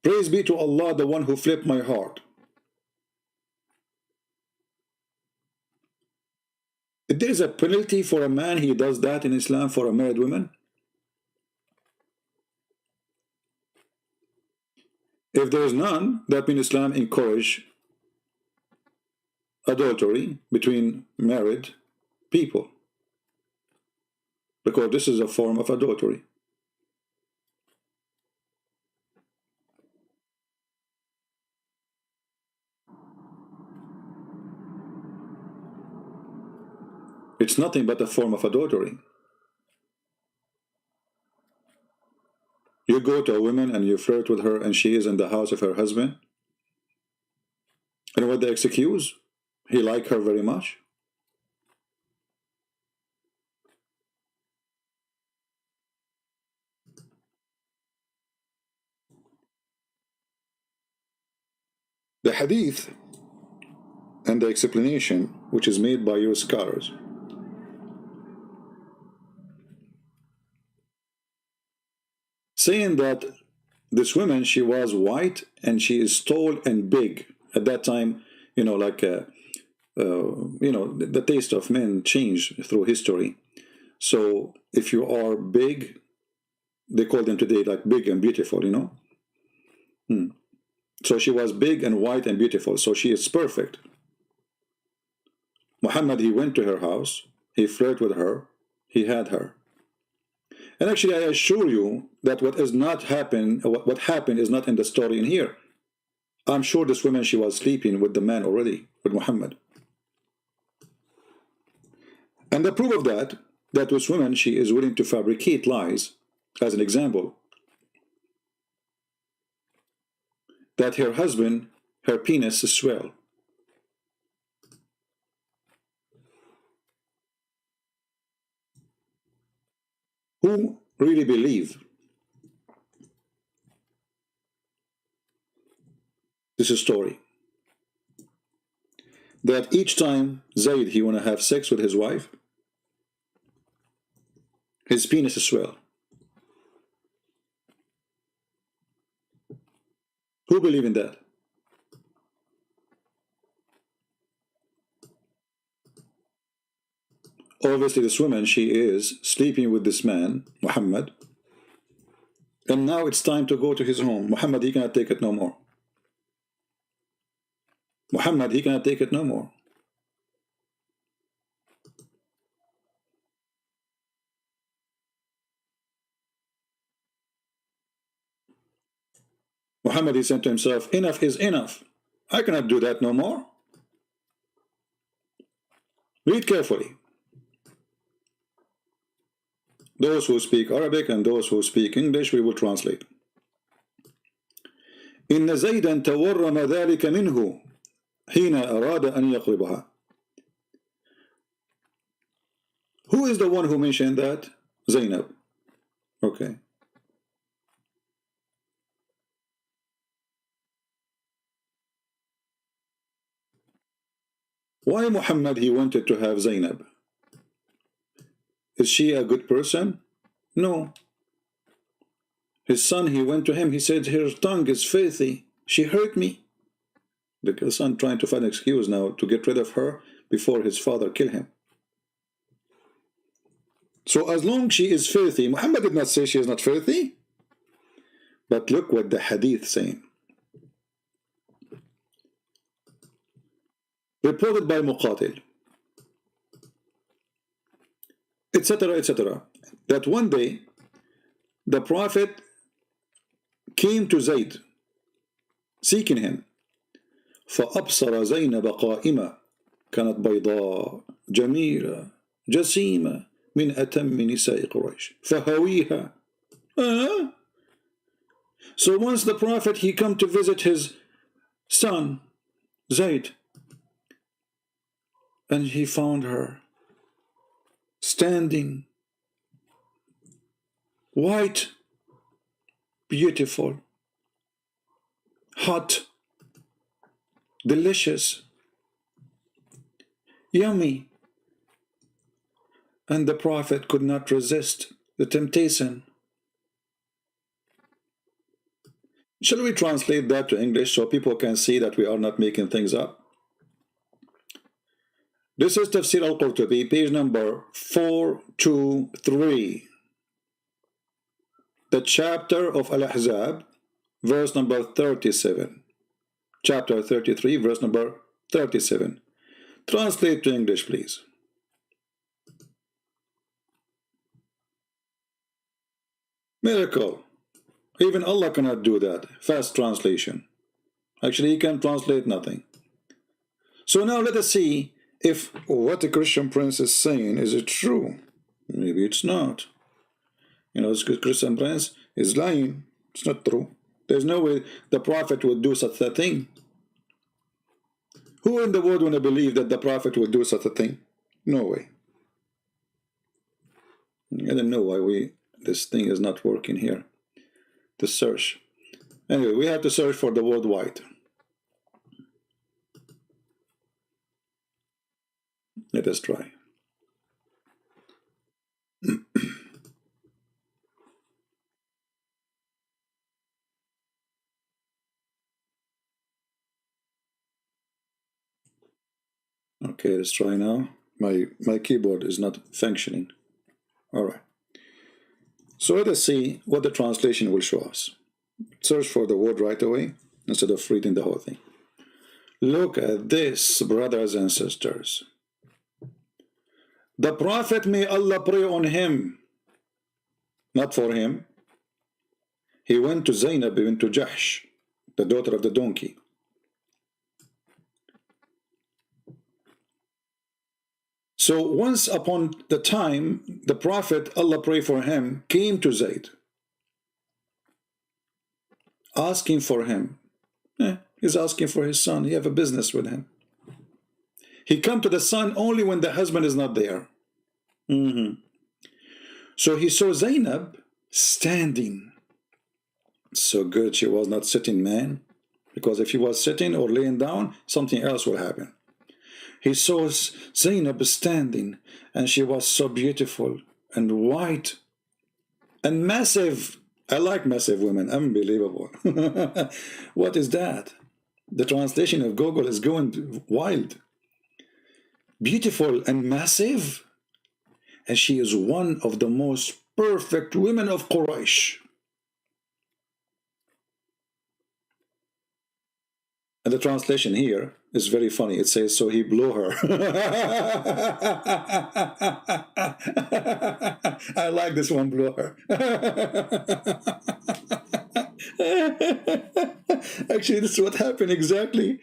praise be to Allah, the one who flipped my heart. If there is a penalty for a man, he does that in Islam for a married woman. If there is none, that means Islam encourage adultery between married people, because this is a form of adultery. It's nothing but a form of adultery. You go to a woman and you flirt with her, and she is in the house of her husband, and what the excuse? He liked her very much. The hadith and the explanation which is made by your scholars saying that this woman, she was white and she is tall and big. At that time, you know, like you know, the taste of men changed through history. So if you are big, they call them today like big and beautiful, you know. So she was big and white and beautiful, so she is perfect. Muhammad, he went to her house, he flirted with her, he had her. And actually, I assure you that what happened is not in the story in here. I'm sure this woman, she was sleeping with the man already, with Muhammad. And the proof of that this woman, she is willing to fabricate lies, as an example, that her husband, her penis is swell. Who really believe this is story? That each time Zayd he want to have sex with his wife, his penis swell. Who believe in that? Obviously this woman, she is sleeping with this man, Muhammad, and now it's time to go to his home. Muhammad, he cannot take it no more. Muhammad, he cannot take it no more. Muhammad, he said to himself, enough is enough. I cannot do that no more. Read carefully. Those who speak Arabic and those who speak English, we will translate. إن زيدا تورم ذلك منه حين أراد أن يقربها. Who is the one who mentioned that? Zainab. Okay. Why Muhammad he wanted to have Zainab? Is she a good person? No. His son, he went to him, he said, her tongue is filthy. She hurt me. The son trying to find an excuse now to get rid of her before his father kill him. So as long as she is filthy, Muhammad did not say she is not filthy. But look what the hadith saying. Reported by Muqatil, etc., etc., that one day the Prophet came to Zayd seeking him. فأبصر زينب قائمة كانت بيضاء جميلة جسيمة من أتم نساء قريش فهويها. So once the Prophet he come to visit his son Zayd, and he found her standing, white, beautiful, hot, delicious, yummy. And the Prophet could not resist the temptation. Shall we translate that to English so people can see that we are not making things up? This is Tafsir al-Qurtubi, page number 423. The chapter of Al-Ahzab, verse number 37. Chapter 33, verse number 37. Translate to English, please. Miracle. Even Allah cannot do that. Fast translation. Actually, He can translate nothing. So now let us see if what the Christian prince is saying, is it true? Maybe it's not. You know, this Christian prince is lying. It's not true. There's no way the Prophet would do such a thing. Who in the world would believe that the Prophet would do such a thing? No way. I don't know why this thing is not working here. The search. Anyway, we have to search for the worldwide. Let us try. Okay, let's try now. My keyboard is not functioning. All right. So let us see what the translation will show us. Search for the word right away instead of reading the whole thing. Look at this, brothers and sisters. The Prophet, may Allah pray on him, not for him. He went to Zainab, he went to Jahsh, the daughter of the donkey. So once upon the time, the Prophet, Allah pray for him, came to Zayd, asking for him. He's asking for his son. He have a business with him. He come to the son only when the husband is not there. So he saw Zainab standing. So good she was not sitting, man. Because if she was sitting or laying down, something else would happen. He saw Zainab standing, and she was so beautiful and white and massive. I like massive women, unbelievable. What is that? The translation of Google is going wild. Beautiful and massive, and she is one of the most perfect women of Quraysh. And the translation here is very funny. It says, so he blew her. I like this one, blew her. Actually, this is what happened exactly.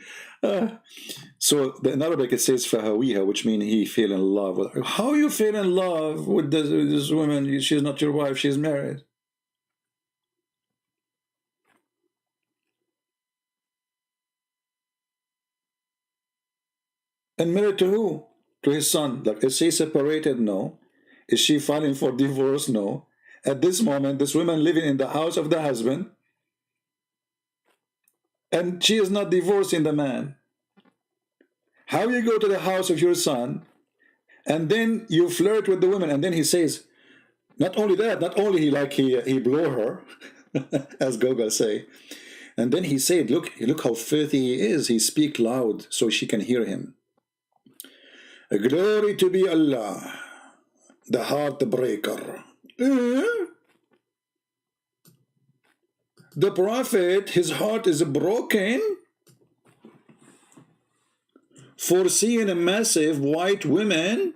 So in Arabic it says fahawiha, which means he fell in love with her. How you fell in love with this woman? She's not your wife, she's married. And married to who? To his son. Like, is she separated? No. Is she filing for divorce? No. At this moment, this woman living in the house of the husband, and she is not divorcing the man. How you go to the house of your son, and then you flirt with the woman, and then he says, not only that, not only he blew her, as Gogol say, and then he said, look how filthy he is. He speak loud so she can hear him. Glory to be Allah, the heartbreaker. The Prophet, his heart is broken for seeing a massive white woman.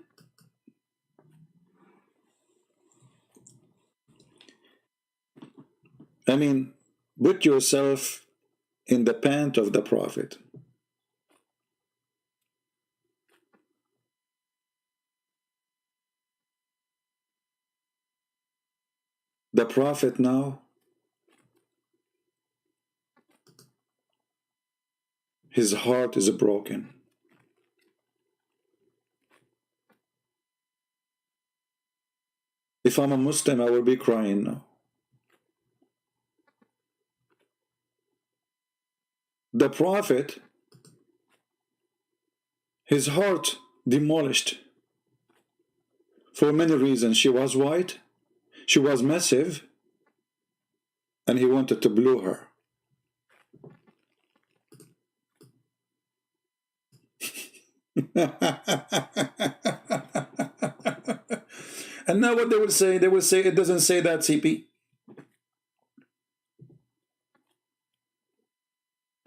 I mean, put yourself in the pant of the Prophet. The Prophet now, his heart is broken. If I'm a Muslim, I will be crying now. The Prophet, his heart demolished for many reasons. She was white, she was massive, and he wanted to blow her. And now what they will say it doesn't say that, CP.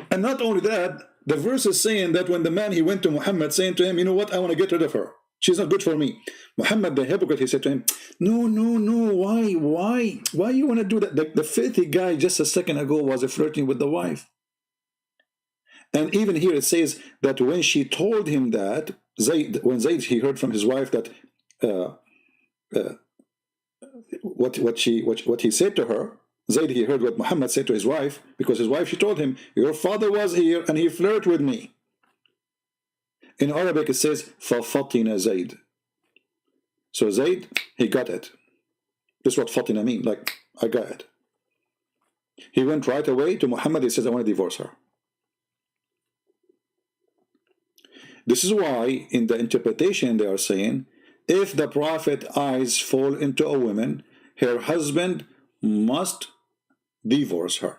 And not only that, the verse is saying that when the man, he went to Muhammad saying to him, you know what, I want to get rid of her. She's not good for me. Muhammad, the hypocrite, he said to him, no, why you want to do that? The filthy guy just a second ago was flirting with the wife. And even here it says that when she told him that, when Zayd, he heard from his wife that what he said to her, Zayd, he heard what Muhammad said to his wife, because his wife, she told him, your father was here and he flirted with me. In Arabic it says, فَفَطِنَ Zayd. So Zayd, he got it. This is what fatina mean, like, I got it. He went right away to Muhammad, he says, I want to divorce her. This is why in the interpretation they are saying, if the Prophet's eyes fall into a woman, her husband must divorce her.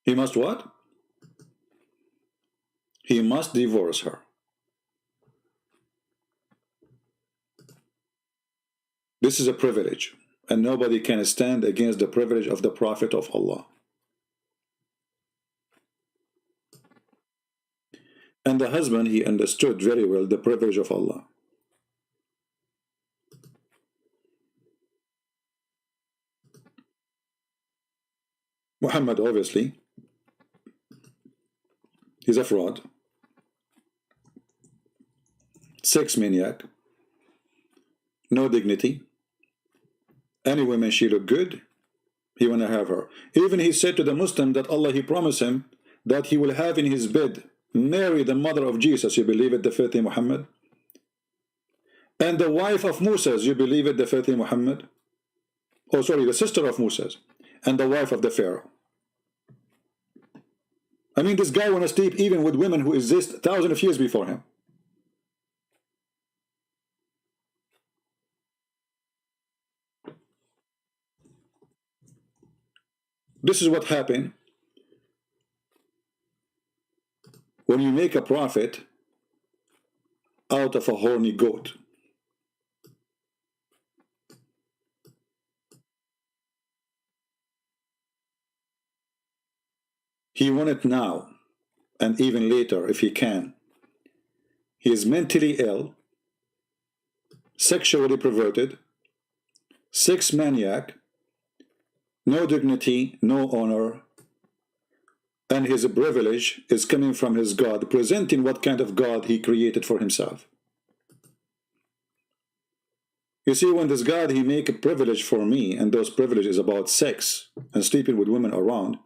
He must what? He must divorce her. This is a privilege, and nobody can stand against the privilege of the Prophet of Allah. And the husband, he understood very well the privilege of Allah. Muhammad, obviously, he's a fraud, sex maniac, no dignity. Any woman she look good, He want to have her. Even he said to the Muslim that Allah, he promised him that he will have in his bed Mary, the mother of Jesus. You believe it, the filthy Muhammad? And the wife of Moses, you believe it, the filthy Muhammad? Oh, sorry, the sister of Moses. And the wife of the Pharaoh. I mean, this guy want to sleep even with women who exist thousands of years before him. This is what happened when you make a prophet out of a horny goat. He wants it now, and even later if he can. He is mentally ill, sexually perverted, sex maniac, no dignity, no honor, and his privilege is coming from his God, presenting what kind of God he created for himself. You see, when this God, he make a privilege for me, and those privileges about sex and sleeping with women around,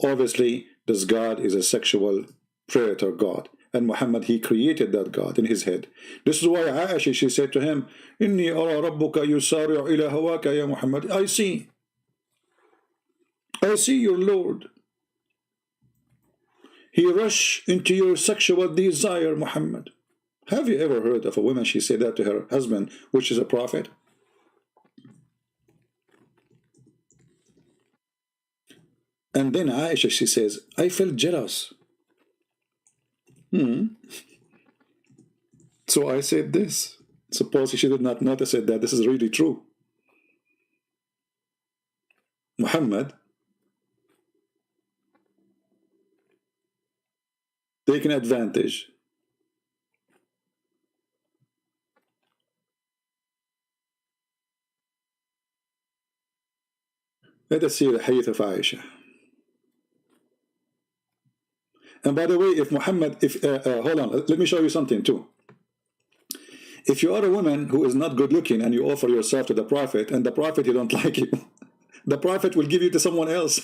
obviously this God is a sexual predator God. And Muhammad, he created that God in his head. This is why Aisha, she said to him, Inni ara rabbuka yusari'u ila hawaka ya Muhammad. I see your Lord. He rushed into your sexual desire, Muhammad. Have you ever heard of a woman, she said that to her husband, which is a prophet? And then Aisha, she says, I felt jealous. So I said this. Suppose she did not notice it, that this is really true. Muhammad taking advantage. Let us see the hadith of Aisha. And by the way, if Muhammad, hold on, let me show you something too. If you are a woman who is not good looking and you offer yourself to the Prophet, and the Prophet, you don't like you, the Prophet will give you to someone else.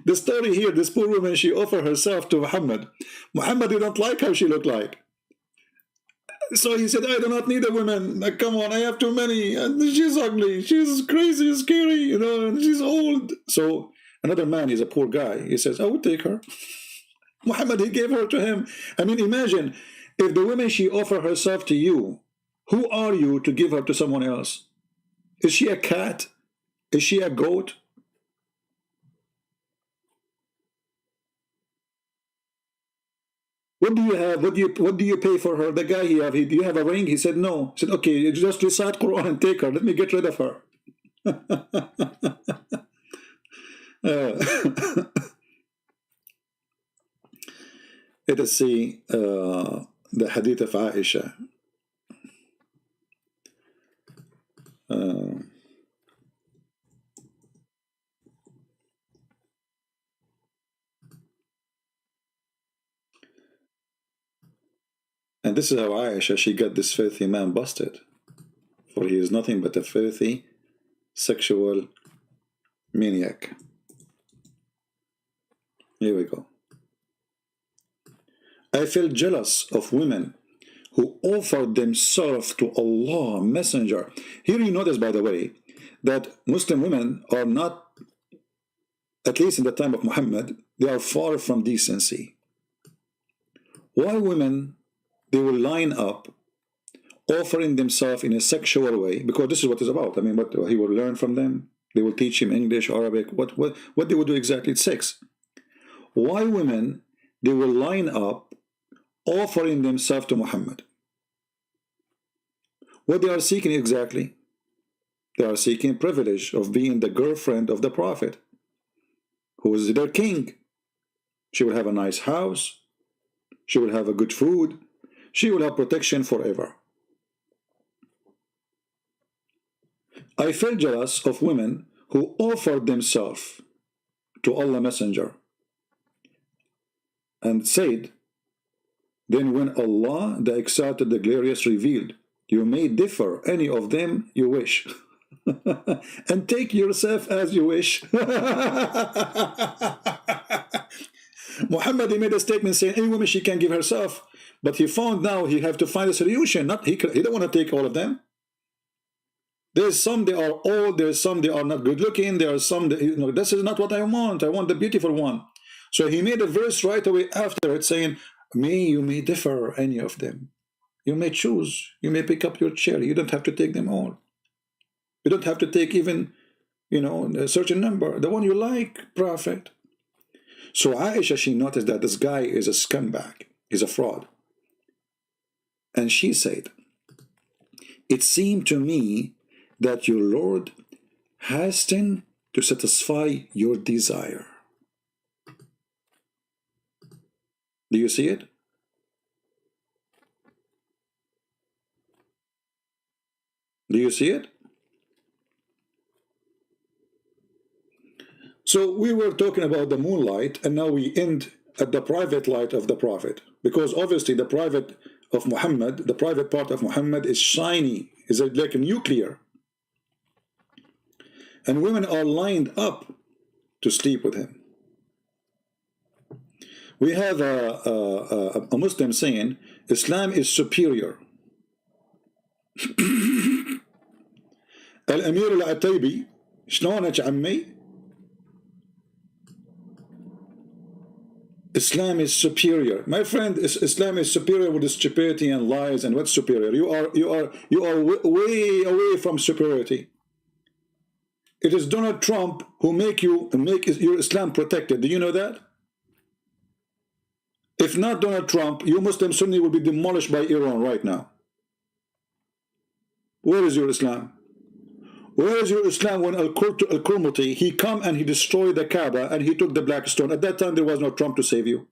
The story here, this poor woman, she offered herself to Muhammad. Muhammad didn't like how she looked like. So he said, I do not need a woman. Like, come on, I have too many. And she's ugly. She's crazy, scary, you know, and she's old. So another man, he's a poor guy. He says, I would take her. Muhammad, he gave her to him. I mean, imagine if the woman, she offered herself to you, who are you to give her to someone else? Is she a cat? Is she a goat? What do you have? What do you pay for her? The guy do you have a ring? He said no. He said, okay, you just recite Quran and take her. Let me get rid of her. Let us see the hadith of Aisha. And this is how Aisha, she got this filthy man busted. For he is nothing but a filthy sexual maniac. Here we go. I feel jealous of women who offered themselves to Allah Messenger. Here you notice, by the way, that Muslim women are not, at least in the time of Muhammad, they are far from decency. Why women, they will line up offering themselves in a sexual way, because this is what it's about. I mean, what he will learn from them. They will teach him English, Arabic, what they will do exactly. It's sex. Why women, they will line up offering themselves to Muhammad. What they are seeking exactly? They are seeking privilege of being the girlfriend of the Prophet, who is their king. She will have a nice house. She will have a good food. She will have protection forever. I feel jealous of women who offered themselves to Allah Messenger and said, then when Allah, the Exalted, the Glorious, revealed You may differ any of them you wish. And take yourself as you wish. Muhammad, he made a statement saying any woman she can give herself, but he found now he have to find a solution. He don't want to take all of them. There's some they are old, there's some they are not good looking, there are some that, this is not what I want the beautiful one. So he made a verse right away after it saying, you may differ any of them. You may choose, you may pick up your chair, you don't have to take them all. You don't have to take even, a certain number, the one you like, Prophet. So Aisha, she noticed that this guy is a scumbag, he's a fraud. And she said, it seemed to me that your Lord hastened to satisfy your desire. Do you see it? Do you see it? So we were talking about the moonlight, and now we end at the private light of the Prophet. Because obviously the private of Muhammad, the private part of Muhammad is shiny, is like a nuclear. And women are lined up to sleep with him. We have a Muslim saying, Islam is superior. الأمير العتيبي شلونك عمي؟ Islam is superior. My friend, Islam is superior with stupidity and lies. And what's superior? You are way away from superiority. It is Donald Trump who make your Islam protected. Do you know that? If not Donald Trump, you Muslim Sunni will be demolished by Iran right now. Where is your Islam? Where is your Islam when Al-Qurmuti, he come and he destroyed the Kaaba and he took the black stone? At that time there was no Trump to save you.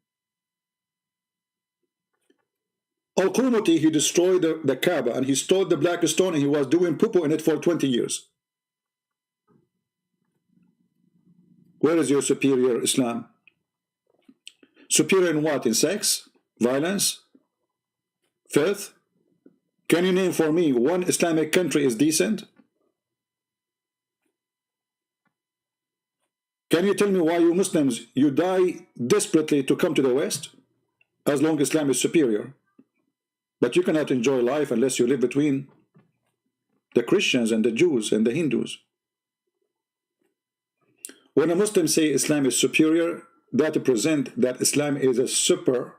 Al-Qurmuti, he destroyed the Kaaba and he stole the black stone and he was doing poo-poo in it for 20 years. Where is your superior Islam? Superior in what? In sex? Violence? Filth? Can you name for me one Islamic country is decent? Can you tell me why you Muslims, you die desperately to come to the West? As long as Islam is superior. But you cannot enjoy life unless you live between the Christians and the Jews and the Hindus. When a Muslim say Islam is superior, that represents that Islam is a super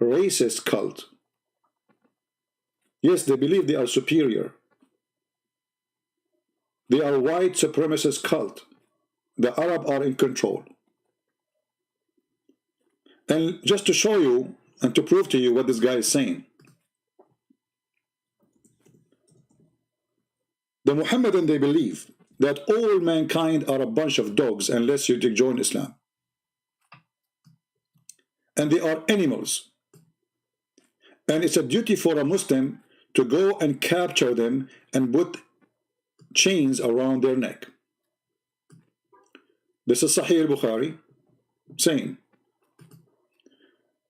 racist cult. Yes, they believe they are superior. They are white supremacist cult. The Arab are in control. And just to show you and to prove to you what this guy is saying, the Mohammedan, they believe that all mankind are a bunch of dogs unless you join Islam. And they are animals. And it's a duty for a Muslim to go and capture them and put chains around their neck. This is Sahih al-Bukhari saying,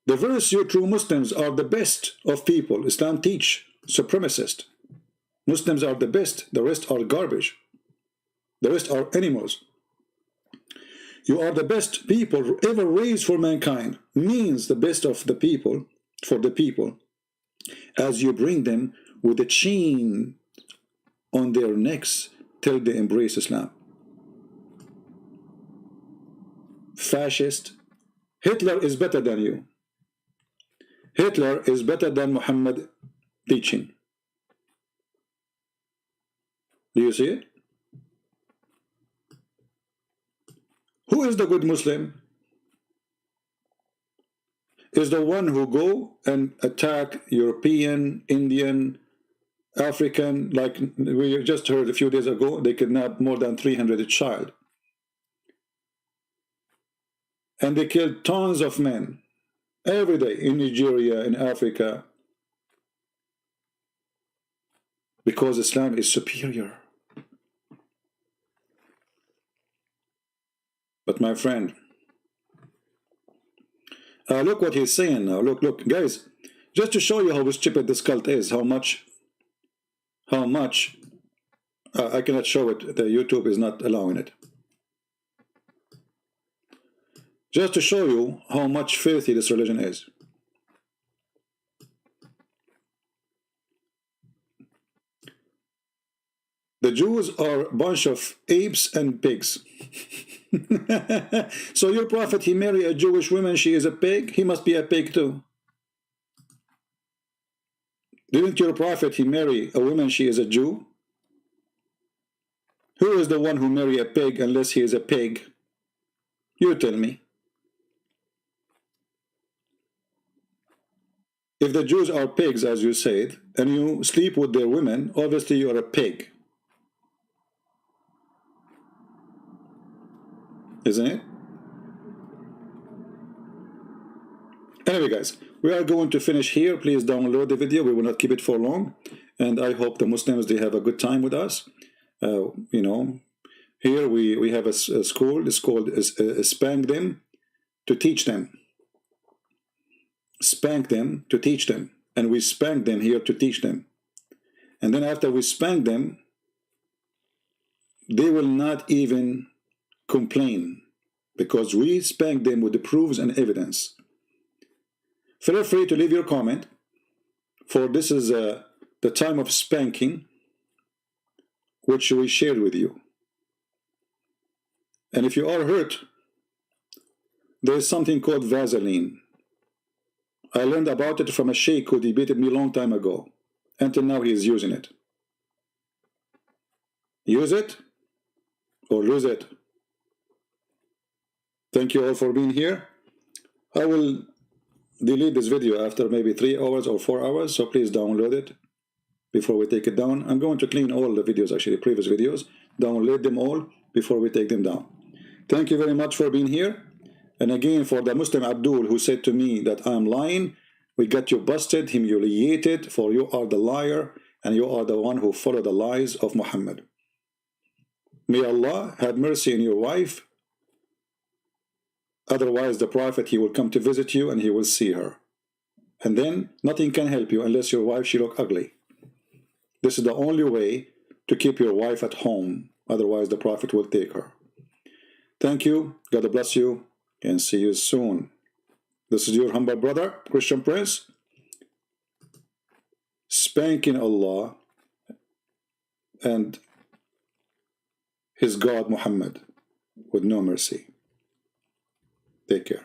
the verse, you true Muslims are the best of people. Islam teach supremacist. Muslims are the best, the rest are garbage. The rest are animals. You are the best people ever raised for mankind, means the best of the people, for the people, as you bring them with a chain on their necks till they embrace Islam. Fascist. Hitler is better than you. Hitler is better than Muhammad teaching. Do you see it? Who is the good Muslim? Is the one who go and attack European, Indian, African, like we just heard a few days ago, they kidnapped more than 300 child. And they killed tons of men every day in Nigeria, in Africa, because Islam is superior. But my friend, look what he's saying now. Look, guys, Just to show you how stupid this cult is, how much I cannot show it, the YouTube is not allowing it. Just to show you how much filthy this religion is. The Jews are a bunch of apes and pigs. So your prophet, he married a Jewish woman, she is a pig, he must be a pig too. Didn't your prophet, he marry a woman, she is a Jew? Who is the one who marry a pig unless he is a pig? You tell me. If the Jews are pigs, as you said, and you sleep with their women, obviously you are a pig. Isn't it? Anyway, guys, we are going to finish here. Please download the video. We will not keep it for long. And I hope the Muslims, they have a good time with us. You know, here we have a school. It's called Spank Them to Teach Them. Spank them to teach them. And we spank them here to teach them. And then after we spank them, they will not even complain, because we spank them with the proofs and evidence. Feel free to leave your comment, for this is the time of spanking which we shared with you. And if you are hurt, there is something called Vaseline. I learned about it from a sheikh who debated me a long time ago. Until now he is using it. Use it or lose it. Thank you all for being here. I will delete this video after maybe 3 hours or 4 hours, so please download it before we take it down. I'm going to clean all the videos, actually, previous videos, download them all before we take them down. Thank you very much for being here. And again, for the Muslim Abdul who said to me that I'm lying, we got you busted, humiliated, for you are the liar and you are the one who followed the lies of Muhammad. May Allah have mercy on your wife. Otherwise, the Prophet, he will come to visit you and he will see her. And then nothing can help you unless your wife, she look ugly. This is the only way to keep your wife at home. Otherwise, the Prophet will take her. Thank you. God bless you. And see you soon. This is your humble brother, Christian Prince, spanking Allah and his God, Muhammad, with no mercy. Take care.